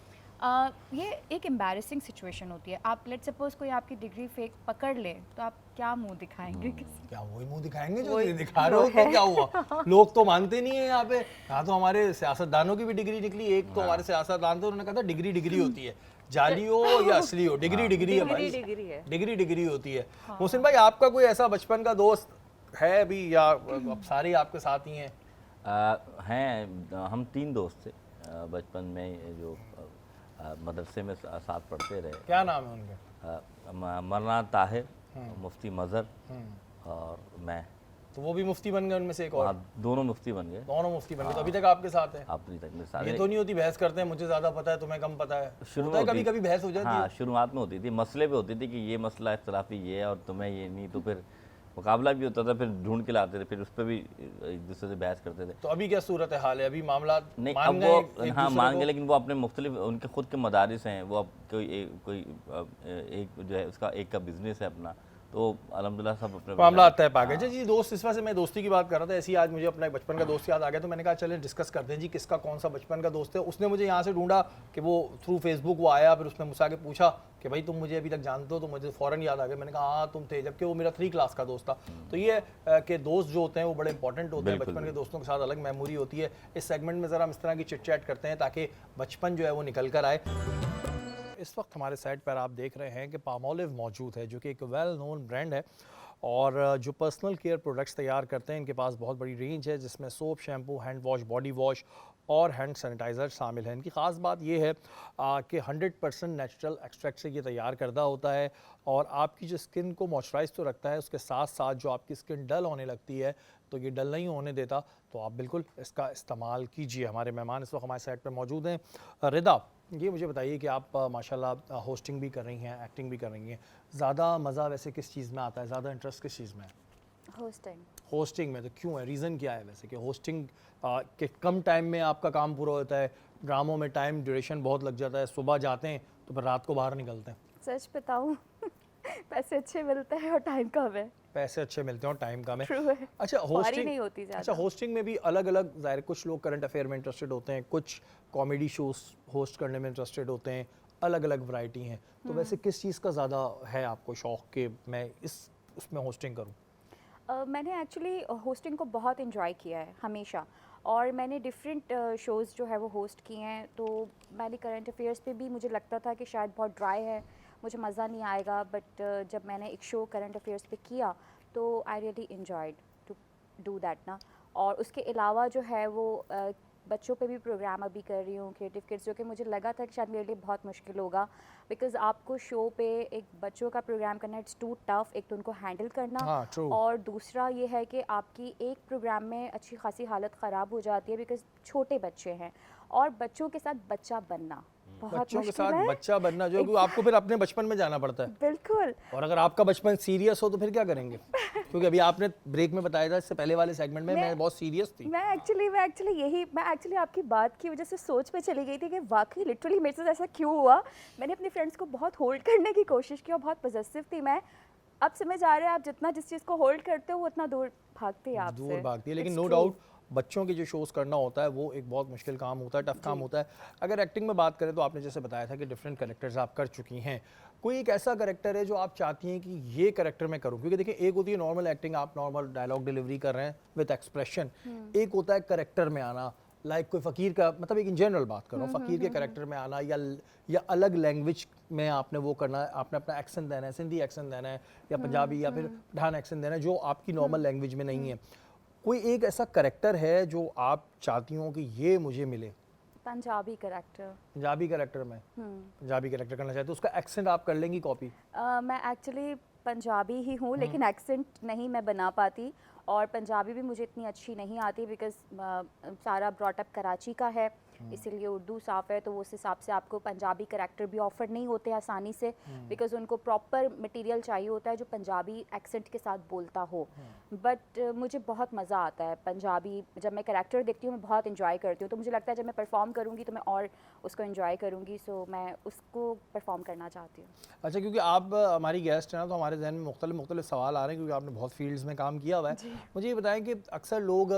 Speaker 3: ये एक एम्बैरेसिंग सिचुएशन होती है। आप लेट सपोज कोई आपकी डिग्री फेक पकड़ ले तो आप क्या मुंह दिखाएंगे किसी?
Speaker 1: क्या वही मुंह दिखाएंगे जो ये दिखा रहे हो? तो क्या हुआ? लोग तो मानते नहीं है यहाँ पे। यहाँ तो हमारे सियासतदानों की भी डिग्री निकली, एक तो हमारे सियासतदान थे, उन्होंने कहा था डिग्री डिग्री होती है, जाली हो या असली हो, डिग्री डिग्री है भाई, डिग्री डिग्री होती है। मोहसिन भाई, आपका कोई ऐसा बचपन का दोस्त है अभी, या अब सारे आपके साथ ही हैं?
Speaker 6: हैं, हम 3 दोस्त थे बचपन में, जो मदरसे में साथ पढ़ते रहे।
Speaker 1: क्या नाम है उनके?
Speaker 6: मौलाना ताहिर, मुफ्ती मज़हर और मैं।
Speaker 1: तो वो भी मुफ्ती बन गए उनमें से एक और?
Speaker 6: हाँ, दोनों मुफ्ती बन गए।
Speaker 1: दोनों मुफ्ती बन गए, तो अभी तक आपके साथ है?
Speaker 6: अभी तक में सारे।
Speaker 1: ये तो नहीं होती बहस करते हैं, मुझे ज़्यादा पता है तुम्हें कम पता है, होता है कभी कभी बहस हो जाती है?
Speaker 6: हाँ, शुरुआत में होती थी, मसले पे होती थी कि ये मसला इख्तलाफी ये है और तुम्हें ये नहीं, तो फिर मुकाबला भी होता था, फिर ढूंढ के लाते थे, फिर उस पर भी एक दूसरे से बहस करते थे।
Speaker 1: तो अभी क्या सूरत हाल है? अभी मामला
Speaker 6: नहीं,
Speaker 1: मान
Speaker 6: अब
Speaker 1: गए
Speaker 6: वो
Speaker 1: एक
Speaker 6: हाँ
Speaker 1: दूसरे
Speaker 6: मान
Speaker 1: को?
Speaker 6: गए, लेकिन वो अपने मुख्तलिफ उनके खुद के मदारिस हैं, वो अब एक जो है उसका एक का बिजनेस है अपना, तो अल्हम्दुलिल्लाह सब अपने
Speaker 1: मामला आता है पाके। जी दोस्त, इस वजह से मैं दोस्ती की बात कर रहा था, ऐसी आज मुझे अपना एक बचपन का दोस्त याद आ गया, तो मैंने कहा चलें डिस्कस करते हैं जी किसका कौन सा बचपन का दोस्त है। उसने मुझे यहाँ से ढूंढा कि वो थ्रू फेसबुक वो आया, फिर उसने मुझसे आके पूछा कि भाई तुम मुझे अभी तक जानते हो, तो मुझे फ़ौरन याद आ गया। मैंने कहा हाँ तुम थे, जबकि वो मेरा 3 क्लास का दोस्त था। तो ये कि दोस्त जो होते हैं वो बड़े इंपॉर्टेंट होते हैं, बचपन के दोस्तों के साथ अलग मेमोरी होती है। इस सेगमेंट में ज़रा हम इस तरह की चिट चैट करते हैं ताकि बचपन जो है वो निकल कर आए। इस वक्त हमारे साइट पर आप देख रहे हैं कि पामोलिव मौजूद है, जो कि एक वेल नोन ब्रांड है और जो पर्सनल केयर प्रोडक्ट्स तैयार करते हैं। इनके पास बहुत बड़ी रेंज है जिसमें soap, shampoo, hand wash, body wash और हैंड सैनिटाइज़र शामिल है। इनकी ख़ास बात ये है कि 100% नेचुरल एक्सट्रैक्ट से ये तैयार करदा होता है और आपकी जो स्किन को मॉइस्चराइज तो रखता है, उसके साथ साथ जो आपकी स्किन डल होने लगती है तो ये डल नहीं होने देता। तो आप बिल्कुल इसका इस्तेमाल कीजिए। हमारे मेहमान इस वक्त हमारे साइड पर मौजूद हैं। रिदा, ये मुझे बताइए कि आप माशाल्लाह होस्टिंग भी कर रही हैं, एक्टिंग भी कर रही हैं, ज़्यादा मज़ा वैसे किस चीज़ में आता है, ज़्यादा इंटरेस्ट किस चीज़ में है? होस्टिंग में। तो क्यों है, रीज़न क्या है वैसे कि होस्टिंग के कम टाइम में आपका काम पूरा होता है? ड्रामों में टाइम ड्यूरेशन बहुत लग जाता है, सुबह जाते हैं तो फिर रात को बाहर निकलते हैं।
Speaker 3: सच बताऊं पैसे अच्छे मिलते हैं और टाइम कम है।
Speaker 1: पैसे अच्छे मिलते हैं और टाइम कम है।
Speaker 3: True है।
Speaker 1: अच्छा, होस्टिंग
Speaker 3: नहीं होती ज़्यादा।
Speaker 1: अच्छा, होस्टिंग में भी अलग अलग, ज़ाहिर कुछ लोग करंट अफेयर में इंटरेस्टेड होते हैं, कुछ कॉमेडी शोज होस्ट करने में इंटरेस्टेड होते हैं, अलग अलग वैरायटी हैं। तो वैसे किस चीज़ का ज़्यादा है आपको शौक़ कि मैं उसमें होस्टिंग करूँ?
Speaker 3: मैंने एक्चुअली होस्टिंग को बहुत इन्जॉय किया है हमेशा, और मैंने डिफरेंट शोज़ जो है वो होस्ट किए हैं। तो मैंने करंट अफेयर्स पे भी मुझे लगता था कि शायद बहुत ड्राई है, मुझे मज़ा नहीं आएगा, बट जब मैंने एक शो करंट अफेयर्स पे किया तो I really enjoyed to do that ना। और उसके अलावा जो है वो बच्चों पे भी प्रोग्राम अभी कर रही हूँ, क्रिएटिव किड्स, जो कि मुझे लगा था कि शायद मेरे लिए बहुत मुश्किल होगा, बिकॉज़ आपको शो पे एक बच्चों का प्रोग्राम करना इट्स टू टफ। एक तो उनको हैंडल करना,
Speaker 1: हाँ, true।
Speaker 3: और दूसरा ये है कि आपकी एक प्रोग्राम में अच्छी खासी हालत ख़राब हो जाती है बिकॉज़ छोटे बच्चे हैं, और बच्चों के साथ बच्चा बनना बहुत
Speaker 1: बच्चों के
Speaker 3: मुश्किल
Speaker 1: साथ
Speaker 3: है।
Speaker 1: बच्चा बनना जो है कि आपको फिर अपने बचपन में जाना पड़ता है।
Speaker 3: बिल्कुल।
Speaker 1: और अगर आपका बचपन सीरियस हो तो फिर क्या करेंगे? क्योंकि अभी आपने ब्रेक में बताया था, इससे पहले वाले सेगमेंट में मैं बहुत सीरियस थी।
Speaker 3: मैं एक्चुअली आपकी बात की वजह से सोच में चली गई थी कि वाकई लिटरली मेरे साथ ऐसा क्यों हुआ। मैंने अपने फ्रेंड्स को बहुत होल्ड करने की कोशिश की और बहुत पॉजेसिव थी मैं। अब समझ आ रहा है आप जितना जिस चीज़ को होल्ड करते हो वो उतना दूर भागती है आपसे।
Speaker 1: दूर भागती है, लेकिन
Speaker 3: It's
Speaker 1: नो
Speaker 3: true।
Speaker 1: डाउट बच्चों के जो शोज़ करना होता है वो एक बहुत मुश्किल काम होता है, टफ काम होता है। अगर एक्टिंग में बात करें तो आपने जैसे बताया था कि डिफरेंट कैरेक्टर्स आप कर चुकी हैं, कोई एक ऐसा कैरेक्टर है जो आप चाहती हैं कि ये कैरेक्टर मैं करूं? क्योंकि देखिए, एक होती है नॉर्मल एक्टिंग, आप नॉर्मल डायलॉग डिलीवरी कर रहे हैं विद एक्सप्रेशन, एक होता है कैरेक्टर में आना, लाइक कोई फ़कीर का, मतलब एक इन जनरल बात कर रहा हूँ, फ़कीर के कैरेक्टर में आना या अलग लैंग्वेज में आपने वो करना है, आपने अपना एक्सेंट देना है, सिंधी एक्सेंट देना है या पंजाबी या फिर पठान एक्सेंट देना है जो आपकी नॉर्मल लैंग्वेज में नहीं है। कोई एक ऐसा कैरेक्टर है जो आप चाहती हो कि ये मुझे मिले?
Speaker 3: पंजाबी कैरेक्टर।
Speaker 1: पंजाबी कैरेक्टर में पंजाबी कैरेक्टर करना चाहते हो, उसका एक्सेंट आप कर लेंगी कॉपी?
Speaker 3: मैं एक्चुअली पंजाबी ही हूँ, लेकिन एक्सेंट नहीं मैं बना पाती, और पंजाबी भी मुझे इतनी अच्छी नहीं आती बिकॉज़ सारा ब्रॉटअप कराची का है, इसीलिए उर्दू साफ़ है, तो उस हिसाब से आपको पंजाबी करैक्टर भी ऑफ़र नहीं होते आसानी से, बिकॉज़ उनको प्रॉपर मटेरियल चाहिए होता है जो पंजाबी एक्सेंट के साथ बोलता हो। बट मुझे बहुत मज़ा आता है पंजाबी, जब मैं करैक्टर देखती हूँ मैं बहुत इन्जॉय करती हूँ, तो मुझे लगता है जब मैं परफॉर्म करूँगी तो मैं और उसको इन्जॉय करूँगी, सो मैं उसको परफॉर्म करना चाहती हूँ।
Speaker 1: अच्छा, क्योंकि आप हमारी गेस्ट हैं ना, तो हमारे जहन में मुख्तलिफ सवाल आ रहे हैं क्योंकि आपने बहुत फील्ड्स में काम किया हुआ है। मुझे ये बताएं कि अक्सर लोग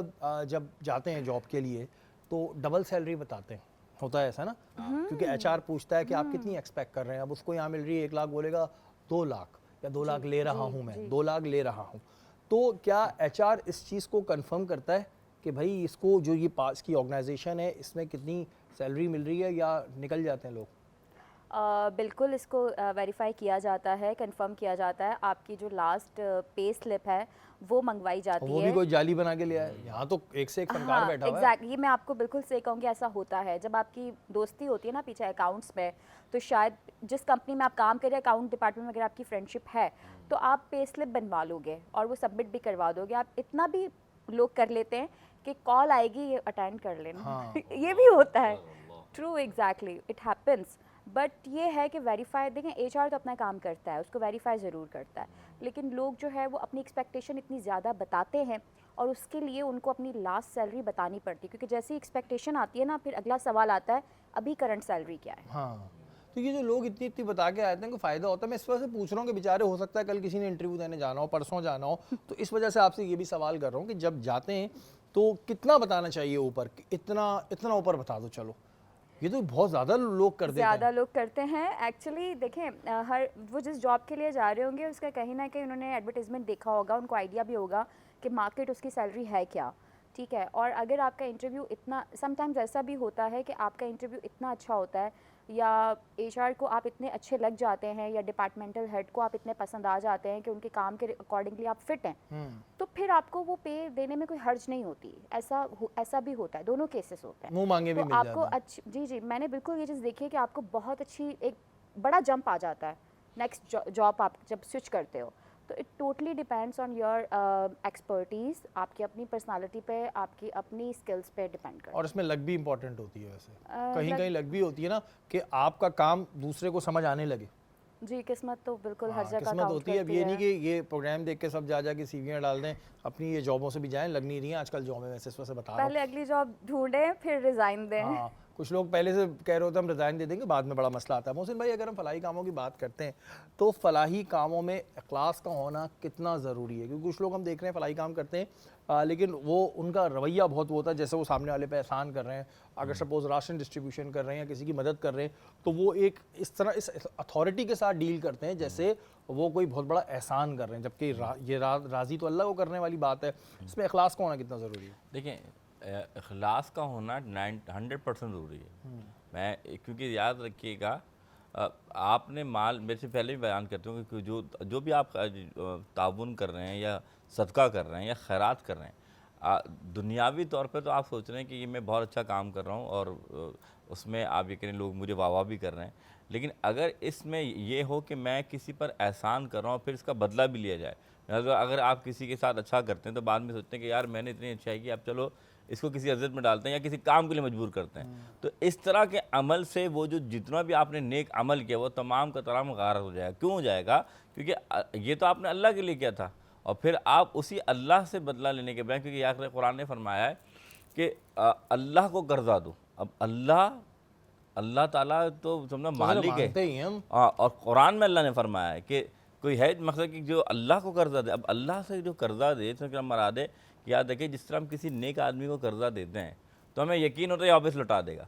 Speaker 1: जब जाते हैं जॉब के लिए तो डबल सैलरी बताते हैं, होता है ऐसा ना? क्योंकि एचआर पूछता है कि आप कितनी एक्सपेक्ट कर रहे हैं। अब उसको यहाँ मिल रही है 1 लाख, बोलेगा 2 लाख या 2 लाख ले रहा हूँ मैं, 2 लाख ले रहा हूँ। तो क्या एचआर इस चीज़ को कंफर्म करता है कि भाई इसको जो ये पास की ऑर्गेनाइजेशन है इसमें कितनी सैलरी मिल रही है, या निकल जाते हैं लोग?
Speaker 3: बिल्कुल इसको वेरीफाई किया जाता है, कंफर्म किया जाता है। आपकी जो लास्ट पे स्लिप है वो मंगवाई जाती है।
Speaker 1: वो भी कोई जाली बना के लिया है? यहाँ तो एक से एक फनकार बैठा हुआ है।
Speaker 3: एग्जैक्टली, ये मैं आपको बिल्कुल सही कहूँगी, ऐसा होता है। जब आपकी दोस्ती होती है ना पीछे अकाउंट्स में, तो शायद जिस कंपनी में आप काम कर रहे हैं अकाउंट डिपार्टमेंट में अगर आपकी फ्रेंडशिप है तो आप पे स्लिप बनवा लोगे और वो सबमिट भी करवा दोगे। आप इतना भी लोग कर लेते हैं कि कॉल आएगी ये अटेंड कर लेना।
Speaker 1: हाँ।
Speaker 3: ये भी होता है। True, exactly, it happens. But ये है कि वेरीफाई, देखें एचआर तो अपना काम करता है, उसको वेरीफाई ज़रूर करता है, लेकिन लोग जो है वो अपनी एक्सपेक्टेशन इतनी ज़्यादा बताते हैं और उसके लिए उनको अपनी लास्ट सैलरी बतानी पड़ती है, क्योंकि जैसी एक्सपेक्टेशन आती है ना फिर अगला सवाल आता है अभी करंट सैलरी क्या है।
Speaker 1: हाँ, तो ये जो लोग इतनी इतनी बता के आते हैं को फ़ायदा होता है। मैं इस वजह से पूछ रहा हूँ कि बेचारे, हो सकता है कल किसी ने इंटरव्यू देने जाना हो, परसों जाना हो, तो इस वजह से आपसे ये भी सवाल कर रहा हूँ कि जब जाते हैं तो कितना बताना चाहिए ऊपर, इतना ऊपर बता दो। चलो, ये तो बहुत ज़्यादा लोग कर देते हैं।
Speaker 3: ज़्यादा लोग करते हैं एक्चुअली। देखें हर वो जिस जॉब के लिए जा रहे होंगे उसका कहीं ना कहीं उन्होंने एडवर्टाइजमेंट देखा होगा, उनको आइडिया भी होगा कि मार्केट उसकी सैलरी है क्या, ठीक है। और अगर आपका इंटरव्यू इतना, समटाइम्स ऐसा भी होता है कि आपका इंटरव्यू इतना अच्छा होता है या एचआर को आप इतने अच्छे लग जाते हैं या डिपार्टमेंटल हेड को आप इतने पसंद आ जाते हैं कि उनके काम के अकॉर्डिंगली आप फिट हैं, तो फिर आपको वो पे देने में कोई हर्ज नहीं होती। ऐसा भी होता है, दोनों केसेस होते हैं।
Speaker 1: मुंह मांगे भी
Speaker 3: तो
Speaker 1: मिल
Speaker 3: आपको
Speaker 1: जाता है।
Speaker 3: अच्छी, जी जी, मैंने बिल्कुल ये चीज़ देखी है कि आपको बहुत अच्छी एक बड़ा जंप आ जाता है नेक्स्ट जॉब आप जब स्विच करते हो। तो it totally depends on your expertise, आपकी अपनी पर्सनालिटी पे, आपकी अपनी स्किल्स पे डिपेंड करता है।
Speaker 1: और इसमें लग भी इंपॉर्टेंट होती है वैसे, कहीं
Speaker 3: लग-
Speaker 1: कहीं लग भी होती है ना कि आपका काम दूसरे को समझ आने लगे।
Speaker 3: जी, किस्मत तो बिल्कुल हर
Speaker 1: हाँ,
Speaker 3: जगह
Speaker 1: किस्मत
Speaker 3: काउंट
Speaker 1: होती है। अब
Speaker 3: करती
Speaker 1: ये
Speaker 3: है।
Speaker 1: नहीं कि ये प्रोग्राम देख के सब जा के सीवियाँ डाल दें, अपनी ये जॉबों से भी जाएं, लग नहीं रही हैं आजकल जॉबें, वैसे इस वजह से बता रहा हूँ।
Speaker 3: पहले अगली जॉब ढूंढें फिर रिजाइन दें।
Speaker 1: हाँ, कुछ लोग पहले से कह रहे होते हैं हम रिज़ाइन दे देंगे, बाद में बड़ा मसला आता है। मोहसिन भाई, अगर हम फलाही कामों की बात करते हैं तो फलाही कामों में इखलास का होना कितना ज़रूरी है? क्योंकि कुछ लोग हम देख रहे हैं फलाही काम करते हैं लेकिन वो उनका रवैया बहुत वो होता है, जैसे वो सामने वाले पे एहसान कर रहे हैं, अगर सपोज़ राशन डिस्ट्रीब्यूशन कर रहे हैं या किसी की मदद कर रहे हैं, तो वो एक इस तरह इस अथॉरिटी के साथ डील करते हैं जैसे वो कोई बहुत बड़ा एहसान कर रहे हैं, जबकि राज़ी तो अल्लाह को करने वाली बात है। इसमें इखलास का होना कितना ज़रूरी है?
Speaker 6: देखिए, इखलास का होना 100% ज़रूरी है। मैं क्योंकि याद रखिएगा, आपने माल, मेरे से पहले भी बयान करते हूँ कि जो भी आप ताउन कर रहे हैं या सदका कर रहे हैं या खैरात कर रहे हैं, दुनियावी तौर पे तो आप सोच रहे हैं कि ये मैं बहुत अच्छा काम कर रहा हूँ और उसमें आप ये करें, लोग मुझे वाह भी कर रहे हैं। लेकिन अगर इसमें ये हो कि मैं किसी पर एहसान कर रहा हूँ फिर इसका बदला भी लिया जाए, अगर आप किसी के साथ अच्छा करते हैं तो बाद में सोचते हैं कि यार मैंने इतनी अच्छाई की, अब चलो इसको किसी अज़्ज़त में डालते हैं या किसी काम के लिए मजबूर करते हैं, तो इस तरह के अमल से वो जो जितना भी आपने नेक अमल किया वो तमाम का तमाम गार हो जाएगा। क्यों हो जाएगा? क्योंकि ये तो आपने अल्लाह के लिए किया था और फिर आप उसी अल्लाह से बदला लेने के बजाय, क्योंकि यार कुरान ने फरमाया है कि अल्लाह को कर्जा दो। अब अल्लाह ताला तो समझना मालिक है
Speaker 1: ही हम।
Speaker 6: और कुरान में अल्लाह ने फरमाया है कि कोई है मकसद कि जो अल्लाह को कर्जा दे। अब अल्लाह से जो कर्जा दे तो क्या मराद है? याद रखिए, जिस तरह हम किसी नेक आदमी को कर्जा देते हैं तो हमें यकीन होता है वापस लौटा देगा,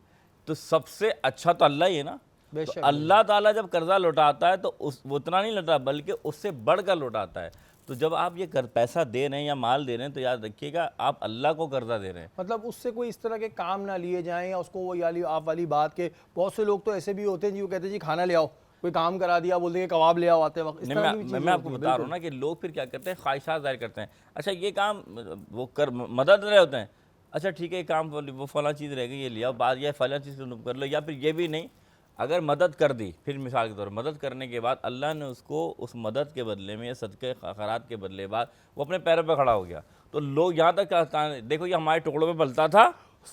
Speaker 6: तो सबसे अच्छा तो अल्लाह ही है ना। तो अल्लाह ताला जब कर्जा लौटाता है तो वो उतना नहीं लौटा बल्कि उससे बढ़कर लौटाता है। तो जब आप ये पैसा दे रहे हैं या माल दे रहे हैं तो याद रखिएगा आप अल्लाह को कर्जा दे रहे हैं।
Speaker 1: मतलब उससे कोई इस तरह के काम ना लिए जाएं या उसको वो याली आप वाली बात के, बहुत से लोग तो ऐसे भी होते हैं जी, वो कहते हैं जी खाना ले आओ, कोई काम करा दिया, बोलते हैं कबाब ले आओ आते वक्त।
Speaker 6: मैं आपको बता रहा हूँ ना कि लोग फिर क्या करते हैं, ख्वाहिशात जाहिर करते हैं। अच्छा ये काम वो कर मदद रहे होते हैं, अच्छा ठीक है काम वो फला चीज़ रह गई ये लिया, बाद या फला चीज़ कर लो, या फिर ये भी नहीं, अगर मदद कर दी फिर मिसाल के तौर पर मदद करने के बाद अल्लाह ने उसको उस मदद के बदले में या सदक़े खैरात के बदले बाद वो अपने पैरों पर खड़ा हो गया, तो लोग यहाँ तक कहते हैं देखो ये हमारे टुकड़ों में पलता था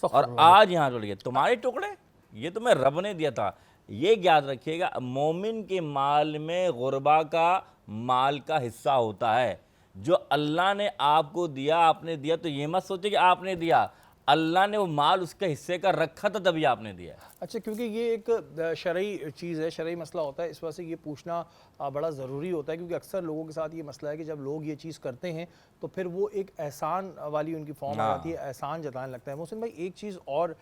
Speaker 6: और आज यहाँ जुड़ गया। तुम्हारे टुकड़े ये तुम्हें रब ने दिया था। ये याद रखिएगा, मोमिन के माल में गुरबा का माल का हिस्सा होता है। जो अल्लाह ने आपको दिया, आपने दिया, तो ये मत सोचे कि आपने दिया, अल्लाह ने वो माल उसके हिस्से का रखा था तभी आपने दिया।
Speaker 1: अच्छा, क्योंकि ये एक शरई चीज़ है, शरई मसला होता है, इस वजह से ये पूछना बड़ा ज़रूरी होता है, क्योंकि अक्सर लोगों के साथ ये मसला है कि जब लोग ये चीज़ करते हैं तो फिर वो एक एहसान वाली उनकी फॉर्म आ जाती है, एहसान जताने लगता है। मोहसिन भाई, एक चीज़ और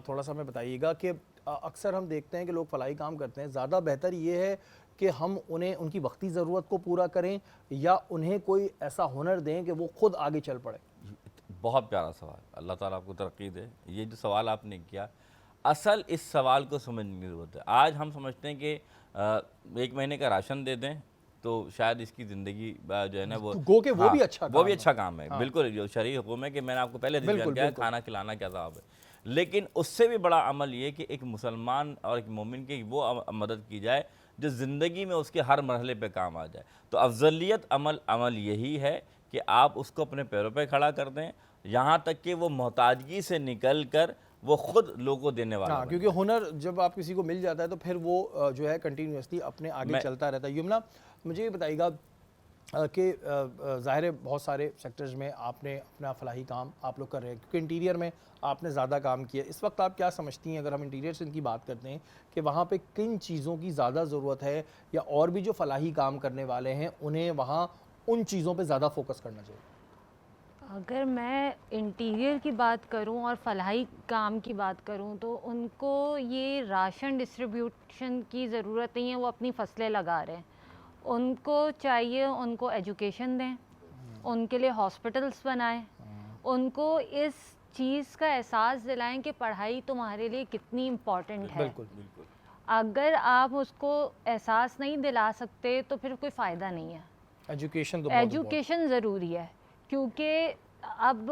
Speaker 1: थोड़ा सा हमें बताइएगा कि अक्सर हम देखते हैं कि लोग फलाही काम करते हैं, ज़्यादा बेहतर ये है कि हम उन्हें उनकी वक्ती ज़रूरत को पूरा करें या उन्हें कोई ऐसा हुनर दें कि वो खुद आगे चल पड़े?
Speaker 6: बहुत प्यारा सवाल, अल्लाह ताला आपको तरक्की दे। ये जो सवाल आपने किया, असल इस सवाल को समझने की ज़रूरत है। आज हम समझते हैं कि 1 महीने का राशन दे दें तो शायद इसकी ज़िंदगी जो है ना वो
Speaker 1: गो के वो भी अच्छा काम
Speaker 6: वो भी अच्छा काम है। बिल्कुल, जो शरई हुक्म है कि मैंने आपको पहले बयान किया, खाना खिलाना क्या सवाब है। लेकिन उससे भी बड़ा अमल ये कि एक मुसलमान और एक मोमिन की वो मदद की जाए जो ज़िंदगी में उसके हर मरहले पे काम आ जाए। तो अफजलियत अमल यही है कि आप उसको अपने पैरों पे खड़ा कर दें, यहाँ तक कि वो मोहताजगी से निकल कर वो खुद लोगों को देने वाला।
Speaker 1: क्योंकि हुनर जब आप किसी को मिल जाता है तो फिर वो जो है कंटिन्यूसली अपने आगे चलता रहता है। यमुना, मुझे ये बताइएगा कि ज़ाहिर है बहुत सारे सेक्टर्स में आपने अपना फलाही काम आप लोग कर रहे हैं, क्योंकि इंटीरियर में आपने ज़्यादा काम किया। इस वक्त आप क्या समझती हैं, अगर हम इंटीरियर से इनकी बात करते हैं, कि वहाँ पे किन चीज़ों की ज़्यादा ज़रूरत है, या और भी जो फलाही काम करने वाले हैं उन्हें वहाँ उन चीज़ों पे ज़्यादा फोकस करना चाहिए?
Speaker 5: अगर मैं इंटीरियर की बात करूं और फलाही काम की बात करूं तो उनको ये राशन डिस्ट्रीब्यूशन की ज़रूरत नहीं है, वो अपनी फसलें लगा रहे हैं। उनको चाहिए उनको एजुकेशन दें, उनके लिए हॉस्पिटल्स बनाएं, उनको इस चीज़ का एहसास दिलाएं कि पढ़ाई तुम्हारे लिए कितनी इम्पॉर्टेंट है।
Speaker 1: बिल्कुल बिल्कुल।
Speaker 5: अगर आप उसको एहसास नहीं दिला सकते तो फिर कोई फ़ायदा नहीं है।
Speaker 1: एजुकेशन तो
Speaker 5: एजुकेशन ज़रूरी है, क्योंकि अब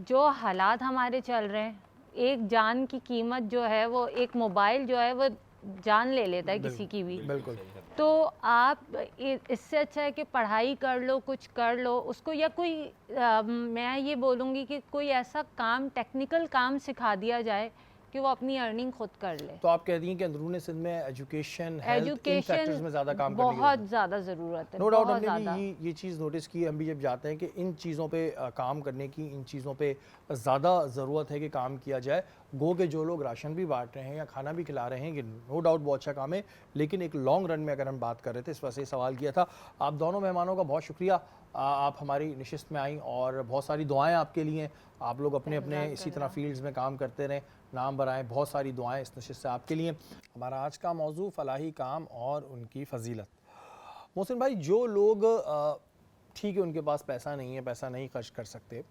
Speaker 5: जो हालात हमारे चल रहे हैं, एक जान की कीमत जो है वो, एक मोबाइल जो है वो जान ले लेता है किसी की भी।
Speaker 1: बिल्कुल।
Speaker 5: तो आप इससे अच्छा है कि पढ़ाई कर लो, कुछ कर लो उसको, या कोई मैं ये बोलूँगी कि कोई ऐसा काम, टेक्निकल काम सिखा दिया जाए कि वो अपनी अर्निंग खुद कर ले।
Speaker 1: तो आप कहती हैं कि अंदरूनी सिंध में एजुकेशन, हेल्थ, इन फैक्टर्स में ज़्यादा काम करने की
Speaker 5: बहुत ज़्यादा ज़रूरत है।
Speaker 1: No doubt.
Speaker 5: बहुत
Speaker 1: हमने
Speaker 5: ज़्यादा।
Speaker 1: भी ये चीज़ नोटिस की, हम भी जब जाते हैं कि इन चीज़ों पे काम करने की, इन चीज़ों पे ज़्यादा ज़रूरत है कि काम किया जाए। गो के जो लोग राशन भी बांट रहे हैं या खाना भी खिला रहे हैं, कि नो डाउट बहुत अच्छा काम है, लेकिन एक लॉन्ग रन में अगर हम बात कर रहे थे, इस वजह से सवाल किया था। आप दोनों मेहमानों का बहुत शुक्रिया, आप हमारी नशिस्त में आई और बहुत सारी दुआएं आपके लिए। आप लोग अपने अपने इसी तरह फील्ड्स में काम करते रहें, नाम बराएं। बहुत सारी दुआएं इस नशिस्त से आपके लिए। हमारा आज का मौजू फलाही काम और उनकी फजीलत। मोहसिन भाई, जो लोग ठीक है उनके पास पैसा नहीं है, पैसा नहीं खर्च कर सकते,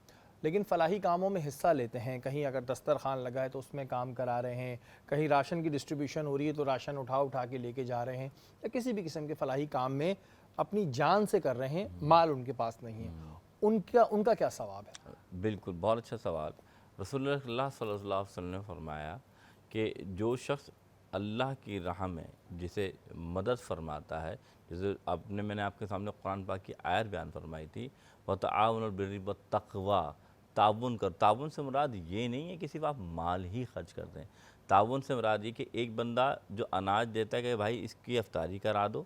Speaker 1: लेकिन फलाही कामों में हिस्सा लेते हैं, कहीं अगर दस्तरखान लगा है तो उसमें काम करा रहे हैं, कहीं राशन की डिस्ट्रीब्यूशन हो रही है तो राशन उठा के लेके जा रहे हैं, या किसी भी किस्म के फलाही काम में अपनी जान से कर रहे हैं, माल उनके पास नहीं है, उनका क्या सवाब है?
Speaker 6: बिल्कुल, बहुत अच्छा सवाल। रसूलुल्लाह सल्लल्लाहु अलैहि वसल्लम ने फरमाया कि जो शख्स अल्लाह की राह में जिसे मदद फरमाता है, जैसे मैंने आपके सामने कुरान पाक की आयत बयान फरमाई थी, व तआवनुल बिर्रि व तक़वा, ताउन कर। ताउन से मुराद ये नहीं है कि सिर्फ आप माल ही खर्च कर दें। ताउन से मुराद ये कि एक बंदा जो अनाज देता है कि भाई इसकी अफ्तारी करा दो,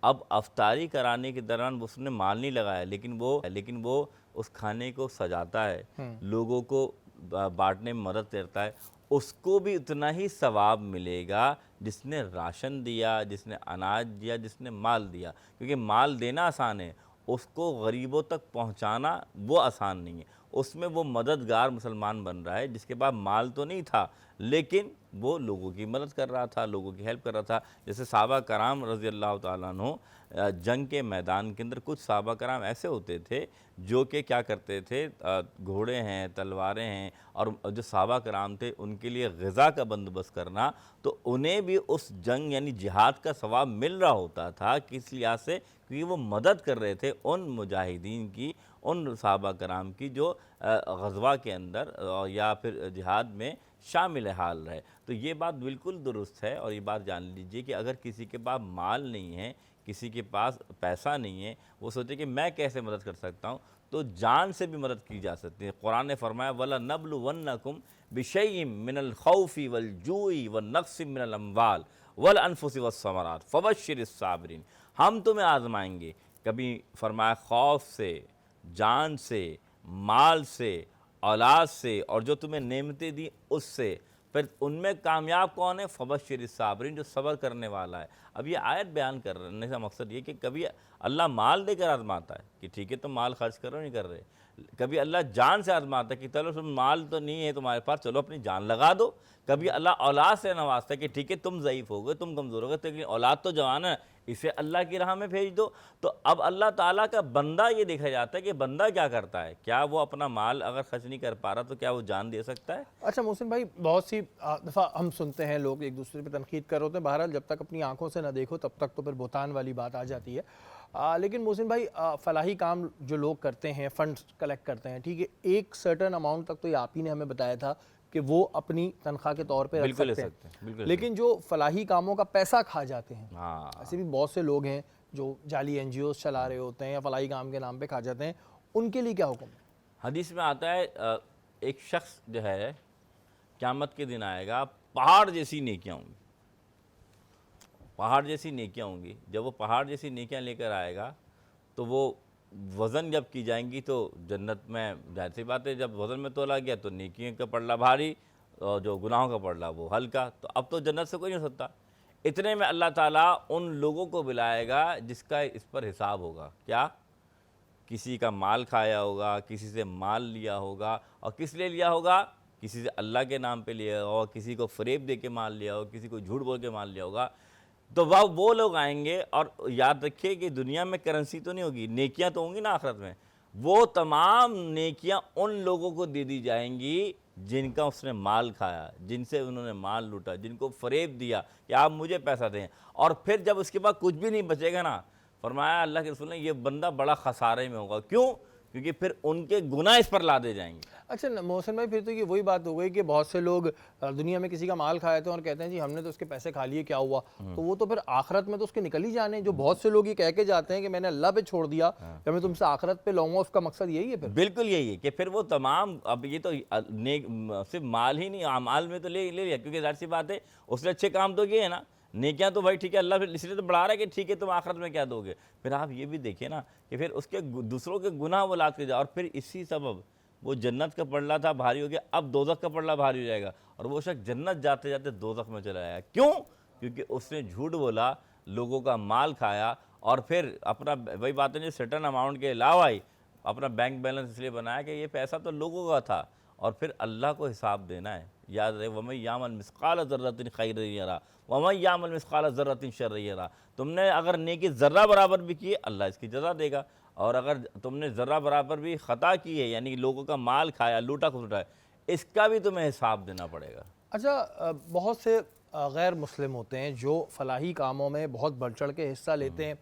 Speaker 6: अब अफ्तारी कराने के दौरान उसने माल नहीं लगाया, लेकिन वो उस खाने को सजाता है, लोगों को बांटने में मदद करता है, उसको भी उतना ही सवाब मिलेगा जिसने राशन दिया, जिसने अनाज दिया, जिसने माल दिया। क्योंकि माल देना आसान है, उसको गरीबों तक पहुंचाना वो आसान नहीं है। उसमें वो मददगार मुसलमान बन रहा है जिसके पास माल तो नहीं था, लेकिन वो लोगों की मदद कर रहा था, लोगों की हेल्प कर रहा था। जैसे सहाबा कराम रज़ी अल्लाह ताला अन्हु, जंग के मैदान के अंदर कुछ सहाबा कराम ऐसे होते थे जो कि क्या करते थे, घोड़े हैं, तलवारें हैं, और जो सहाबा कराम थे उनके लिए ग़िज़ा का बंदोबस्त करना, तो उन्हें भी उस जंग यानी जिहाद का सवाब मिल रहा होता था। किस लिहाज से? क्योंकि वो मदद कर रहे थे उन मुजाहिदीन की, उन सहाबा कराम की जो ग़ज़वा के अंदर या फिर जिहाद में शामिल हाल रहे। तो ये बात बिल्कुल दुरुस्त है। और ये बात जान लीजिए कि अगर किसी के पास माल नहीं है, किसी के पास पैसा नहीं है, वो सोचे कि मैं कैसे मदद कर सकता हूँ, तो जान से भी मदद की जा सकती है। कुरान ने फरमाया वला नब्लुवन्नकुम बिशैइन मिनल खौफि वल जूई व नक्सिम मिनल अम्वाल वल अनफुसि वस्समरात फबश्शिरिस साबिरीन। हम तुम्हें आजमाएंगे, कभी फरमाया खौफ से, जान से, माल से, औलाद से, और जो तुम्हें नेमतें दी उससे। फिर उनमें कामयाब कौन है? फबश्शिरिस साबिरीन, जो सब्र करने वाला है। अब ये आयत बयान करने का मकसद ये कि कभी अल्लाह माल देकर आजमाता है कि ठीक है तुम माल खर्च करो, नहीं कर रहे। कभी अल्लाह जान से आजमाता है कि चलो तुम माल तो नहीं है तुम्हारे पास, चलो अपनी जान लगा दो। कभी अल्लाह औलाद से नवाजता है कि ठीक है तुम ज़ईफ़ हो गए, तुम कमज़ोर हो गए, लेकिन औलाद तो जवान है, इसे अल्लाह की राह में भेज दो। तो अब अल्लाह ताला का बंदा ये देखा जाता है कि बंदा क्या करता है, क्या वो अपना माल अगर खर्च नहीं कर पा रहा तो क्या वो जान दे सकता है?
Speaker 1: अच्छा मोहसिन भाई, बहुत सी दफ़ा हम सुनते हैं लोग एक दूसरे पर तनकीद कर रहे होते हैं। बहरहाल जब तक अपनी आंखों से ना देखो तब तक तो फिर बुहतान वाली बात आ जाती है। लेकिन मोहसिन भाई, फलाही काम जो लोग करते हैं, फ़ंड्स कलेक्ट करते हैं, ठीक है, एक सर्टन अमाउंट तक तो ये आप ही ने हमें बताया था कि वो अपनी तनख्वाह के तौर पे रख सकते हैं, लेकिन जो फलाही कामों का पैसा खा जाते हैं, ऐसे भी बहुत से लोग हैं जो जाली NGOs चला रहे होते हैं या फलाही काम के नाम पे खा जाते हैं, उनके लिए क्या हुक्म है?
Speaker 6: हदीस में आता है एक शख्स जो है क़यामत के दिन आएगा, पहाड़ जैसी नेकियां होंगी, पहाड़ जैसी नेकियां होंगी। जब वो पहाड़ जैसी नेकियां लेकर आएगा तो वो वज़न जब की जाएंगी तो जन्नत में, जाहिर सी बात है, जब वज़न में तोला गया तो नेकियों का पड़ला भारी और जो गुनाहों का पड़ला वो हल्का। तो अब तो जन्नत से कोई नहीं हो सकता। इतने में अल्लाह ताला उन लोगों को बुलाएगा जिसका इस पर हिसाब होगा। क्या? किसी का माल खाया होगा, किसी से माल लिया होगा, और किस लिए लिया होगा? किसी से अल्लाह के नाम पे लिया होगा, किसी को फ़रेब दे के माल लिया होगा, किसी को झूठ बोल के माल लिया होगा। तो वह वो लोग आएंगे, और याद रखिए कि दुनिया में करेंसी तो नहीं होगी, नेकियां तो होंगी ना आखिरत में। वो तमाम नेकियां उन लोगों को दे दी जाएंगी जिनका उसने माल खाया, जिनसे उन्होंने माल लूटा, जिनको फ़रेब दिया कि आप मुझे पैसा दें। और फिर जब उसके बाद कुछ भी नहीं बचेगा ना, फरमाया अल्लाह के रसूल ने, ये बंदा बड़ा खसारे में होगा। क्यों? क्योंकि फिर उनके गुनाह इस पर लादे जाएंगे।
Speaker 1: अच्छा मोहसिन भाई, फिर तो ये वही बात हो गई कि बहुत से लोग दुनिया में किसी का माल खाए थे और कहते हैं जी हमने तो उसके पैसे खा लिए, क्या हुआ? तो वो तो फिर आखिरत में तो उसके निकल ही जाने। जो बहुत से लोग ये कह के जाते हैं कि मैंने अल्लाह पे छोड़ दिया या मैं तुमसे आखिरत पे लाऊंगा, उसका मकसद यही है फिर?
Speaker 6: बिल्कुल यही है कि फिर वो तमाम, अब ये तो सिर्फ माल ही नहीं, अमाल में तो ले लिया, क्योंकि जाहिर सी बात है उसने अच्छे काम तो किए हैं ना, नेकियां तो भाई ठीक है, अल्लाह फिर इसलिए तो बढ़ा रहा है कि ठीक है तुम आखिरत में क्या दोगे। फिर आप ये भी देखिए ना कि फिर उसके दूसरों के गुनाह वो लाद के जाए, और फिर इसी सबब वो जन्नत का पड़ला था भारी हो गया, अब दोज़ख का पड़ला भारी हो जाएगा, और वो शख्स जन्नत जाते जाते दोज़ख में चला जाएगा। क्यों? क्योंकि उसने झूठ बोला, लोगों का माल खाया, और फिर अपना, वही बात है जो सर्टन अमाउंट के अलावा ही अपना बैंक बैलेंस इसलिए बनाया कि ये पैसा तो लोगों का था, और फिर अल्लाह को हिसाब देना है। याद रहे, वमन यामल मिस्काल ज़र्रतिन खैरन यरा वमन यामल मिस्काल ज़र्रतिन शर्रन यरा। तुमने अगर नेकी ज़र्रा बराबर भी की है, अल्लाह इसकी जज़ा देगा, और अगर तुमने ज़र्रा बराबर भी ख़ता की है, यानी लोगों का माल खाया, लूटा खुसुटा है, इसका भी तुम्हें हिसाब देना पड़ेगा।
Speaker 1: अच्छा, बहुत से गैर मुस्लिम होते हैं जो फलाही कामों में बहुत बढ़ चढ़ के हिस्सा लेते हैं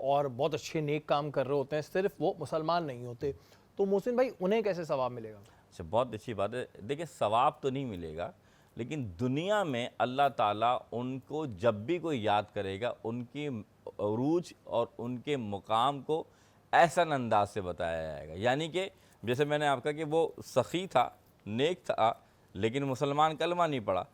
Speaker 1: और बहुत अच्छे नेक काम कर रहे होते हैं, सिर्फ वो मुसलमान नहीं होते, तो मोहसिन भाई उन्हें कैसे सवाब मिलेगा?
Speaker 6: अच्छा, बहुत अच्छी बात है। देखिए, सवाब तो नहीं मिलेगा, लेकिन दुनिया में अल्लाह ताला उनको जब भी कोई याद करेगा, उनकी अरूज और उनके मुकाम को ऐसा अंदाज से बताया जाएगा। यानी कि जैसे मैंने आपका कि वो सखी था, नेक था, लेकिन मुसलमान कलमा नहीं पढ़ा,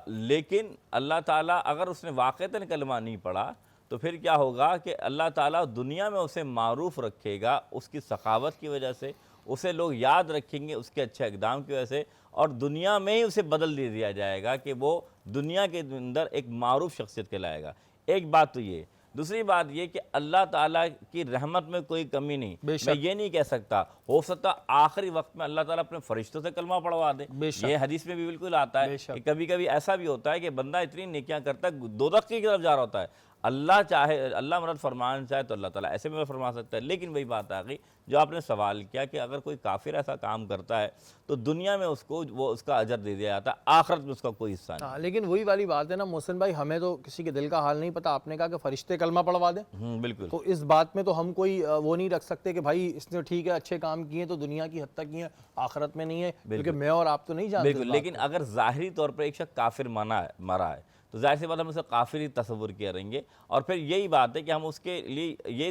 Speaker 6: लेकिन अल्लाह ताला अगर उसने वाक़तन कलमा नहीं पढ़ा तो फिर क्या होगा कि अल्लाह ताला दुनिया में उसे मारूफ रखेगा उसकी सखावत की वजह से, उसे लोग याद रखेंगे उसके अच्छे इक़दाम की वजह से, और दुनिया में ही उसे बदल दे दिया जाएगा कि वो दुनिया के अंदर एक मारूफ शख्सियत कहलाएगा। एक बात तो ये। दूसरी बात ये कि अल्लाह ताला की रहमत में कोई कमी नहीं। मैं ये नहीं कह सकता, हो सकता आखिरी वक्त में अल्लाह ताला अपने फरिश्तों से कलमा पढ़वा दे। ये हदीस में भी बिल्कुल आता है कि कभी कभी ऐसा भी होता है कि बंदा इतनी नेकियां करता है, दोज़ख की तरफ जा रहा होता है, अल्लाह चाहे, अल्लाह मदद फरमान चाहे तो अल्लाह ताला ऐसे में फरमा सकता है। लेकिन वही बात आ गई जो आपने सवाल किया कि अगर कोई काफिर ऐसा काम करता है तो दुनिया में उसको वो उसका अजर दे दिया जाता है, आखिरत में उसका कोई हिस्सा नहीं।
Speaker 1: हाँ, लेकिन वही वाली बात है ना मोहसिन भाई, हमें तो किसी के दिल का हाल नहीं पता। आपने कहा कि फरिश्ते कलमा पढ़वा दें,
Speaker 6: बिल्कुल।
Speaker 1: तो इस बात में तो हम कोई वो नहीं रख सकते कि भाई इसने ठीक है अच्छे काम किए तो दुनिया की हद तक किए, आखिरत में नहीं है, क्योंकि मैं और आप तो नहीं जानते।
Speaker 6: बिल्कुल, लेकिन अगर ज़ाहिरी तौर पर एक शख्स काफिर मरा है तो जाहिर सी बात हम उसे काफिर ही तस्वुर करेंगे, और फिर यही बात है कि हम उसके लिए ये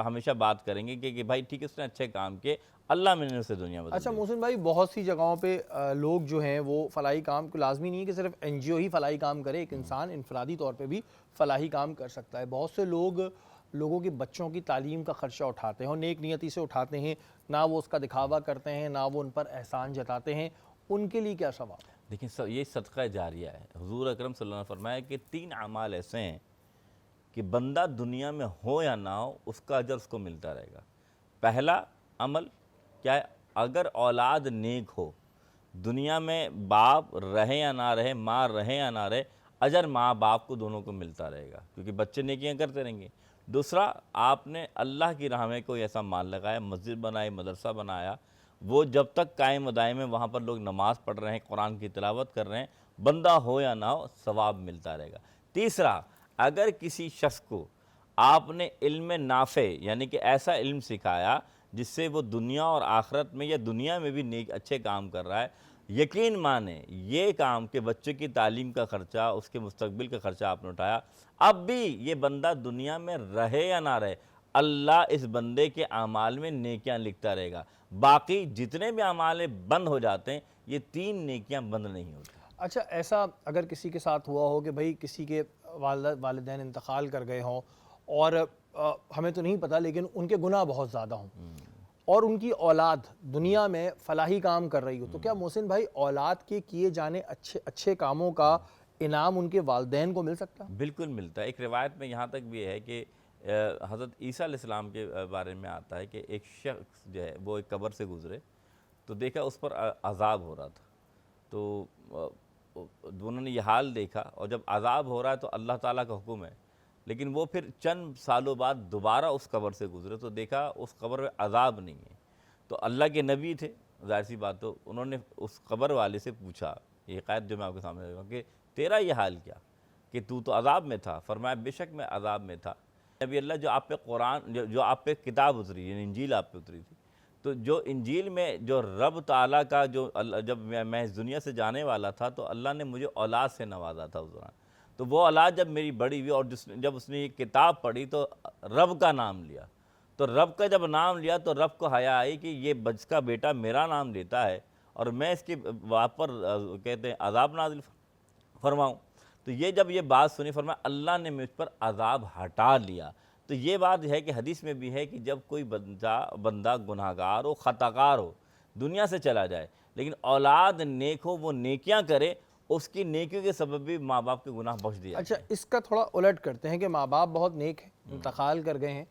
Speaker 6: हमेशा बात करेंगे कि भाई ठीक है उसने अच्छे काम किए, अल्लाह मैंने उसे दुनिया में।
Speaker 1: अच्छा मोहसिन भाई, बहुत सी जगहों पे लोग जो हैं वो फलाही काम को, लाजमी नहीं है कि सिर्फ एनजीओ ही फलाही काम करे, एक इंसान इनफरादी तौर पे भी फलाही काम कर सकता है। बहुत से लोगों के बच्चों की तालीम का ख़र्चा उठाते हैं और नेक नियति से उठाते हैं, ना वो उसका दिखावा करते हैं, ना वो उन पर एहसान जताते हैं, उनके लिए क्या सवाब?
Speaker 6: देखिए, ये सदका जारिया है। हुजूर अकरम सल्लल्लाहु अलैहि वसल्लम ने फरमाया कि 3 अमाल ऐसे हैं कि बंदा दुनिया में हो या ना हो उसका अजर उसको मिलता रहेगा। पहला अमल क्या है? अगर औलाद नेक हो, दुनिया में बाप रहे या ना रहे, माँ रहे या ना रहे, अजर माँ बाप को दोनों को मिलता रहेगा, क्योंकि बच्चे नेकियां करते रहेंगे। दूसरा, आपने अल्लाह की राह में कोई ऐसा माल लगाया, मस्जिद बनाई, मदरसा बनाया, वो जब तक कायम दायम है, वहाँ पर लोग नमाज़ पढ़ रहे हैं, कुरान की तिलावत कर रहे हैं, बंदा हो या ना हो सवाब मिलता रहेगा। तीसरा, अगर किसी शख्स को आपने इल्म नाफ़े यानी कि ऐसा इल्म सिखाया जिससे वो दुनिया और आखिरत में या दुनिया में भी नेक अच्छे काम कर रहा है, यकीन माने ये काम के बच्चे की तालीम का ख़र्चा, उसके मुस्तकबिल का ख़र्चा आपने उठाया, अब भी ये बंदा दुनिया में रहे या ना रहे, अल्लाह इस बंदे के अमाल में नेकियां लिखता रहेगा। बाकी जितने भी अमाल बंद हो जाते हैं, ये 3 नेकियां बंद नहीं होती।
Speaker 1: अच्छा, ऐसा अगर किसी के साथ हुआ हो कि भाई किसी के वालिदैन इंतकाल कर गए हों और हमें तो नहीं पता, लेकिन उनके गुनाह बहुत ज़्यादा हों और उनकी औलाद दुनिया में फलाही काम कर रही हो, तो क्या मोहसिन भाई औलाद के किए जाने अच्छे कामों का इनाम उनके वालिदैन को मिल सकता है?
Speaker 6: बिल्कुल मिलता है। एक रिवायत में यहाँ तक भी है कि हज़रत ईसा अलैहिस्सलाम के बारे में आता है कि एक शख्स जो है वो एक कब्र से गुज़रे तो देखा उस पर अज़ाब हो रहा था, तो उन्होंने ये हाल देखा, और जब अज़ाब हो रहा है तो अल्लाह ताला का हुक्म है, लेकिन वो फिर चंद सालों बाद दोबारा उस कब्र से गुज़रे तो देखा उस कब्र में अज़ाब नहीं है। तो अल्लाह के नबी थे, ज़ाहिर सी बात, तो उन्होंने उस कब्र वाले से पूछा, ये क़ायद जो मैं आपके सामने रखूँ, कि तेरा ये हाल क्या कि तू तो अज़ाब में था? फरमाया बेशक मैं अज़ाब में था नबी अल्लाह, जो आप पे कुरान जो आप पे किताब उतरी, यानी इंजील आप पे उतरी थी, तो जो इंजील में जो रब ताला का जो जब मैं इस दुनिया से जाने वाला था तो अल्लाह ने मुझे औलाद से नवाजा था उस दौरान। तो वो औलाद जब मेरी बड़ी हुई और जब उसने ये किताब पढ़ी तो रब का नाम लिया, तो रब का जब नाम लिया तो रब को हया आई कि ये बचका बेटा मेरा नाम लेता है और मैं इसके वहाँ पर कहते हैं अज़ाब नाजिल फरमाऊँ। तो ये जब ये बात सुनी, फरमाया अल्लाह ने मुझ पर अज़ाब हटा लिया। तो ये बात है कि हदीस में भी है कि जब कोई बंदा गुनाहगार हो, ख़ताकार हो, दुनिया से चला जाए, लेकिन औलाद नेक हो, वो नेकियां करे, उसकी नेकियों के सबब भी माँ बाप के गुनाह बख्श दिया।
Speaker 1: अच्छा, इसका थोड़ा उलट करते हैं कि माँ बाप बहुत नेक हैं, इंतकाल कर गए हैं,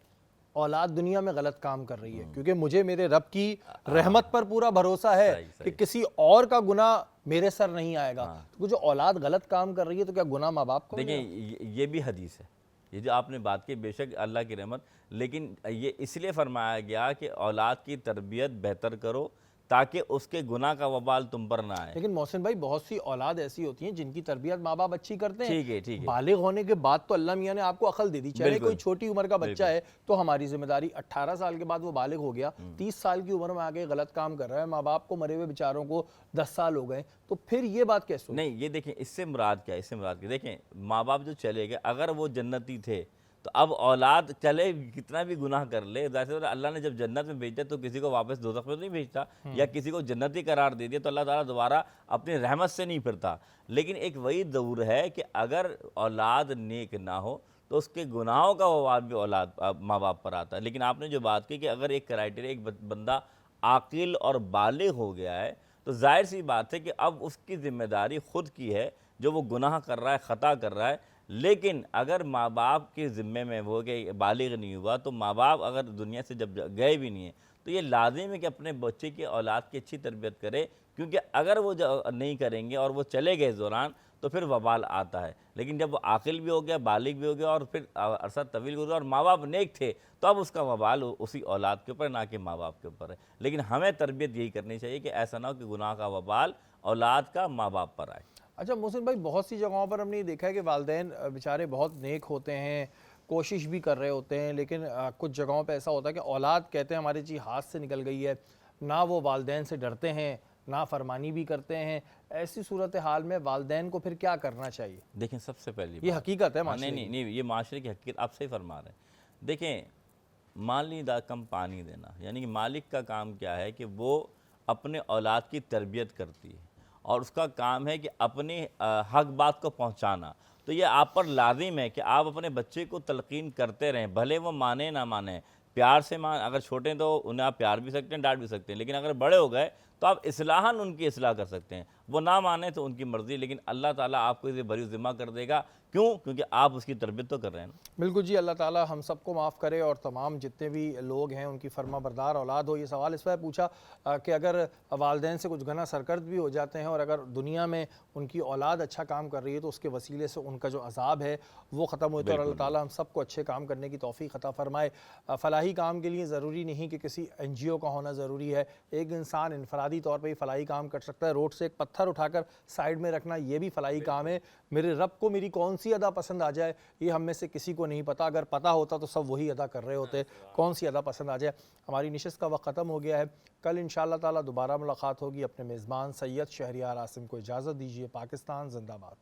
Speaker 1: औलाद दुनिया में गलत काम कर रही है, क्योंकि मुझे मेरे रब की रहमत पर पूरा भरोसा है कि किसी और का गुनाह मेरे सर नहीं आएगा। तो जो औलाद गलत काम कर रही है तो क्या गुनाह माँ बाप को?
Speaker 6: देखिए ये भी हदीस है, ये जो आपने बात की, बेशक अल्लाह की रहमत, लेकिन ये इसलिए फरमाया गया कि औलाद की तरबियत बेहतर करो ताकि उसके गुनाह का वबाल तुम पर ना आए।
Speaker 1: लेकिन मोहसिन भाई, बहुत सी औलाद ऐसी होती हैं जिनकी तरबियत माँ बाप अच्छी करते हैं।
Speaker 6: ठीक है।
Speaker 1: बालिग होने के बाद तो अल्लाह मियाँ ने आपको अकल दे दी, चाहे कोई छोटी उम्र का बच्चा है तो हमारी जिम्मेदारी, 18 साल के बाद वो बालिग हो गया, 30 साल की उम्र में आके गलत काम कर रहा है, माँ बाप को मरे हुए बेचारों को 10 साल हो गए, तो फिर ये बात कैसे?
Speaker 6: नहीं, ये देखें, इससे मुराद क्या है, इससे मुराद क्या, देखें माँ बाप जो चले गए, अगर वो जन्नती थे तो अब औलाद चले कितना भी गुनाह कर ले, जाहिर है अल्लाह ने जब जन्नत में भेजा तो किसी को वापस दोज़ख में नहीं भेजता, या किसी को जन्नती करार दे दिया तो अल्लाह ताला दोबारा अपनी रहमत से नहीं फिरता। लेकिन एक वही ज़रूर है कि अगर औलाद नेक ना हो तो उसके गुनाहों का वबाल भी औलाद माँ बाप पर आता है। लेकिन आपने जो बात की कि अगर एक क्राइटेरिया, एक बंदा आकिल और बालिग हो गया है तो जाहिर सी बात है कि अब उसकी ज़िम्मेदारी ख़ुद की है, जो वो गुनाह कर रहा है, ख़ता कर रहा है। लेकिन अगर माँ बाप के ज़िम्मे में वो कि बालिग नहीं हुआ, तो माँ बाप अगर दुनिया से जब गए भी नहीं है तो ये लाजिम है कि अपने बच्चे की औलाद की अच्छी तरबियत करे, क्योंकि अगर वो नहीं करेंगे और वो चले गए इस दौरान तो फिर वबाल आता है। लेकिन जब वो आकिल भी हो गया, बालिग भी हो गया और फिर अरसा तवील गुजरा और माँ बाप नेक थे, तो अब उसका वबाल उसी औलाद के ऊपर, ना कि माँ बाप के ऊपर है। लेकिन हमें तरबियत यही करनी चाहिए कि ऐसा ना हो कि गुनाह का वबाल औलाद का माँ बाप पर आए।
Speaker 1: अच्छा मोहसिन भाई, बहुत सी जगहों पर हमने देखा है कि वालिदैन बेचारे बहुत नेक होते हैं, कोशिश भी कर रहे होते हैं, लेकिन कुछ जगहों पे ऐसा होता है कि औलाद कहते हैं हमारी चीज़ हाथ से निकल गई है, ना वो वालिदैन से डरते हैं, ना फरमानी भी करते हैं। ऐसी सूरत हाल में वालिदैन को फिर क्या करना चाहिए?
Speaker 6: देखें, सबसे पहले
Speaker 1: ये हकीकत है माशरे
Speaker 6: नहीं, ये माशरे की हकीकत, आप सही फरमा रहे हैं। देखें, माली दा कम पानी देना, यानी कि मालिक का काम क्या है कि वो अपने औलाद की तरबियत करती है और उसका काम है कि अपनी हक बात को पहुंचाना। तो ये आप पर लाजिम है कि आप अपने बच्चे को तलकीन करते रहें, भले वो माने ना माने, प्यार से अगर छोटे तो उन्हें आप प्यार भी सकते हैं, डांट भी सकते हैं, लेकिन अगर बड़े हो गए तो आप इस्लाहन उनकी इस्लाह कर सकते हैं। वो ना माने तो उनकी मर्ज़ी, लेकिन अल्लाह ताला आपको इसे बरी ज़िम्मा कर देगा। क्यों? क्योंकि आप उसकी तरबियत तो कर रहे हैं ना।
Speaker 1: बिल्कुल जी, अल्लाह ताला हम सबको माफ़ करे और तमाम जितने भी लोग हैं उनकी फर्मा बरदार औलाद हो। ये सवाल इस पर पूछा कि अगर वालिदैन से कुछ गना सरकर्द भी हो जाते हैं और अगर दुनिया में उनकी औलाद अच्छा काम कर रही है तो उसके वसीले से उनका जो अज़ाब है वो ख़त्म होता है। और अल्लाह ताला हम सबको अच्छे काम करने की तौफ़ीक़ अता फ़रमाए। फ़लाही काम के लिए ज़रूरी नहीं कि किसी NGO का होना ज़रूरी है, एक इंसान इनफरादी तौर पर ही फ़लाही काम कर सकता है। रोड से एक पत्थर उठाकर साइड में रखना, ये भी फ़लाही काम है। मेरे रब को मेरी कौन सी अदा पसंद आ जाए ये हम में से किसी को नहीं पता, अगर पता होता तो सब वही अदा कर रहे होते, कौन सी अदा पसंद आ जाए। हमारी निशिस्त का वक्त ख़त्म हो गया है, कल इंशाअल्लाह ताला दोबारा मुलाकात होगी। अपने मेज़बान सैयद शहरियार आसिम को इजाज़त दीजिए। पाकिस्तान जिंदाबाद।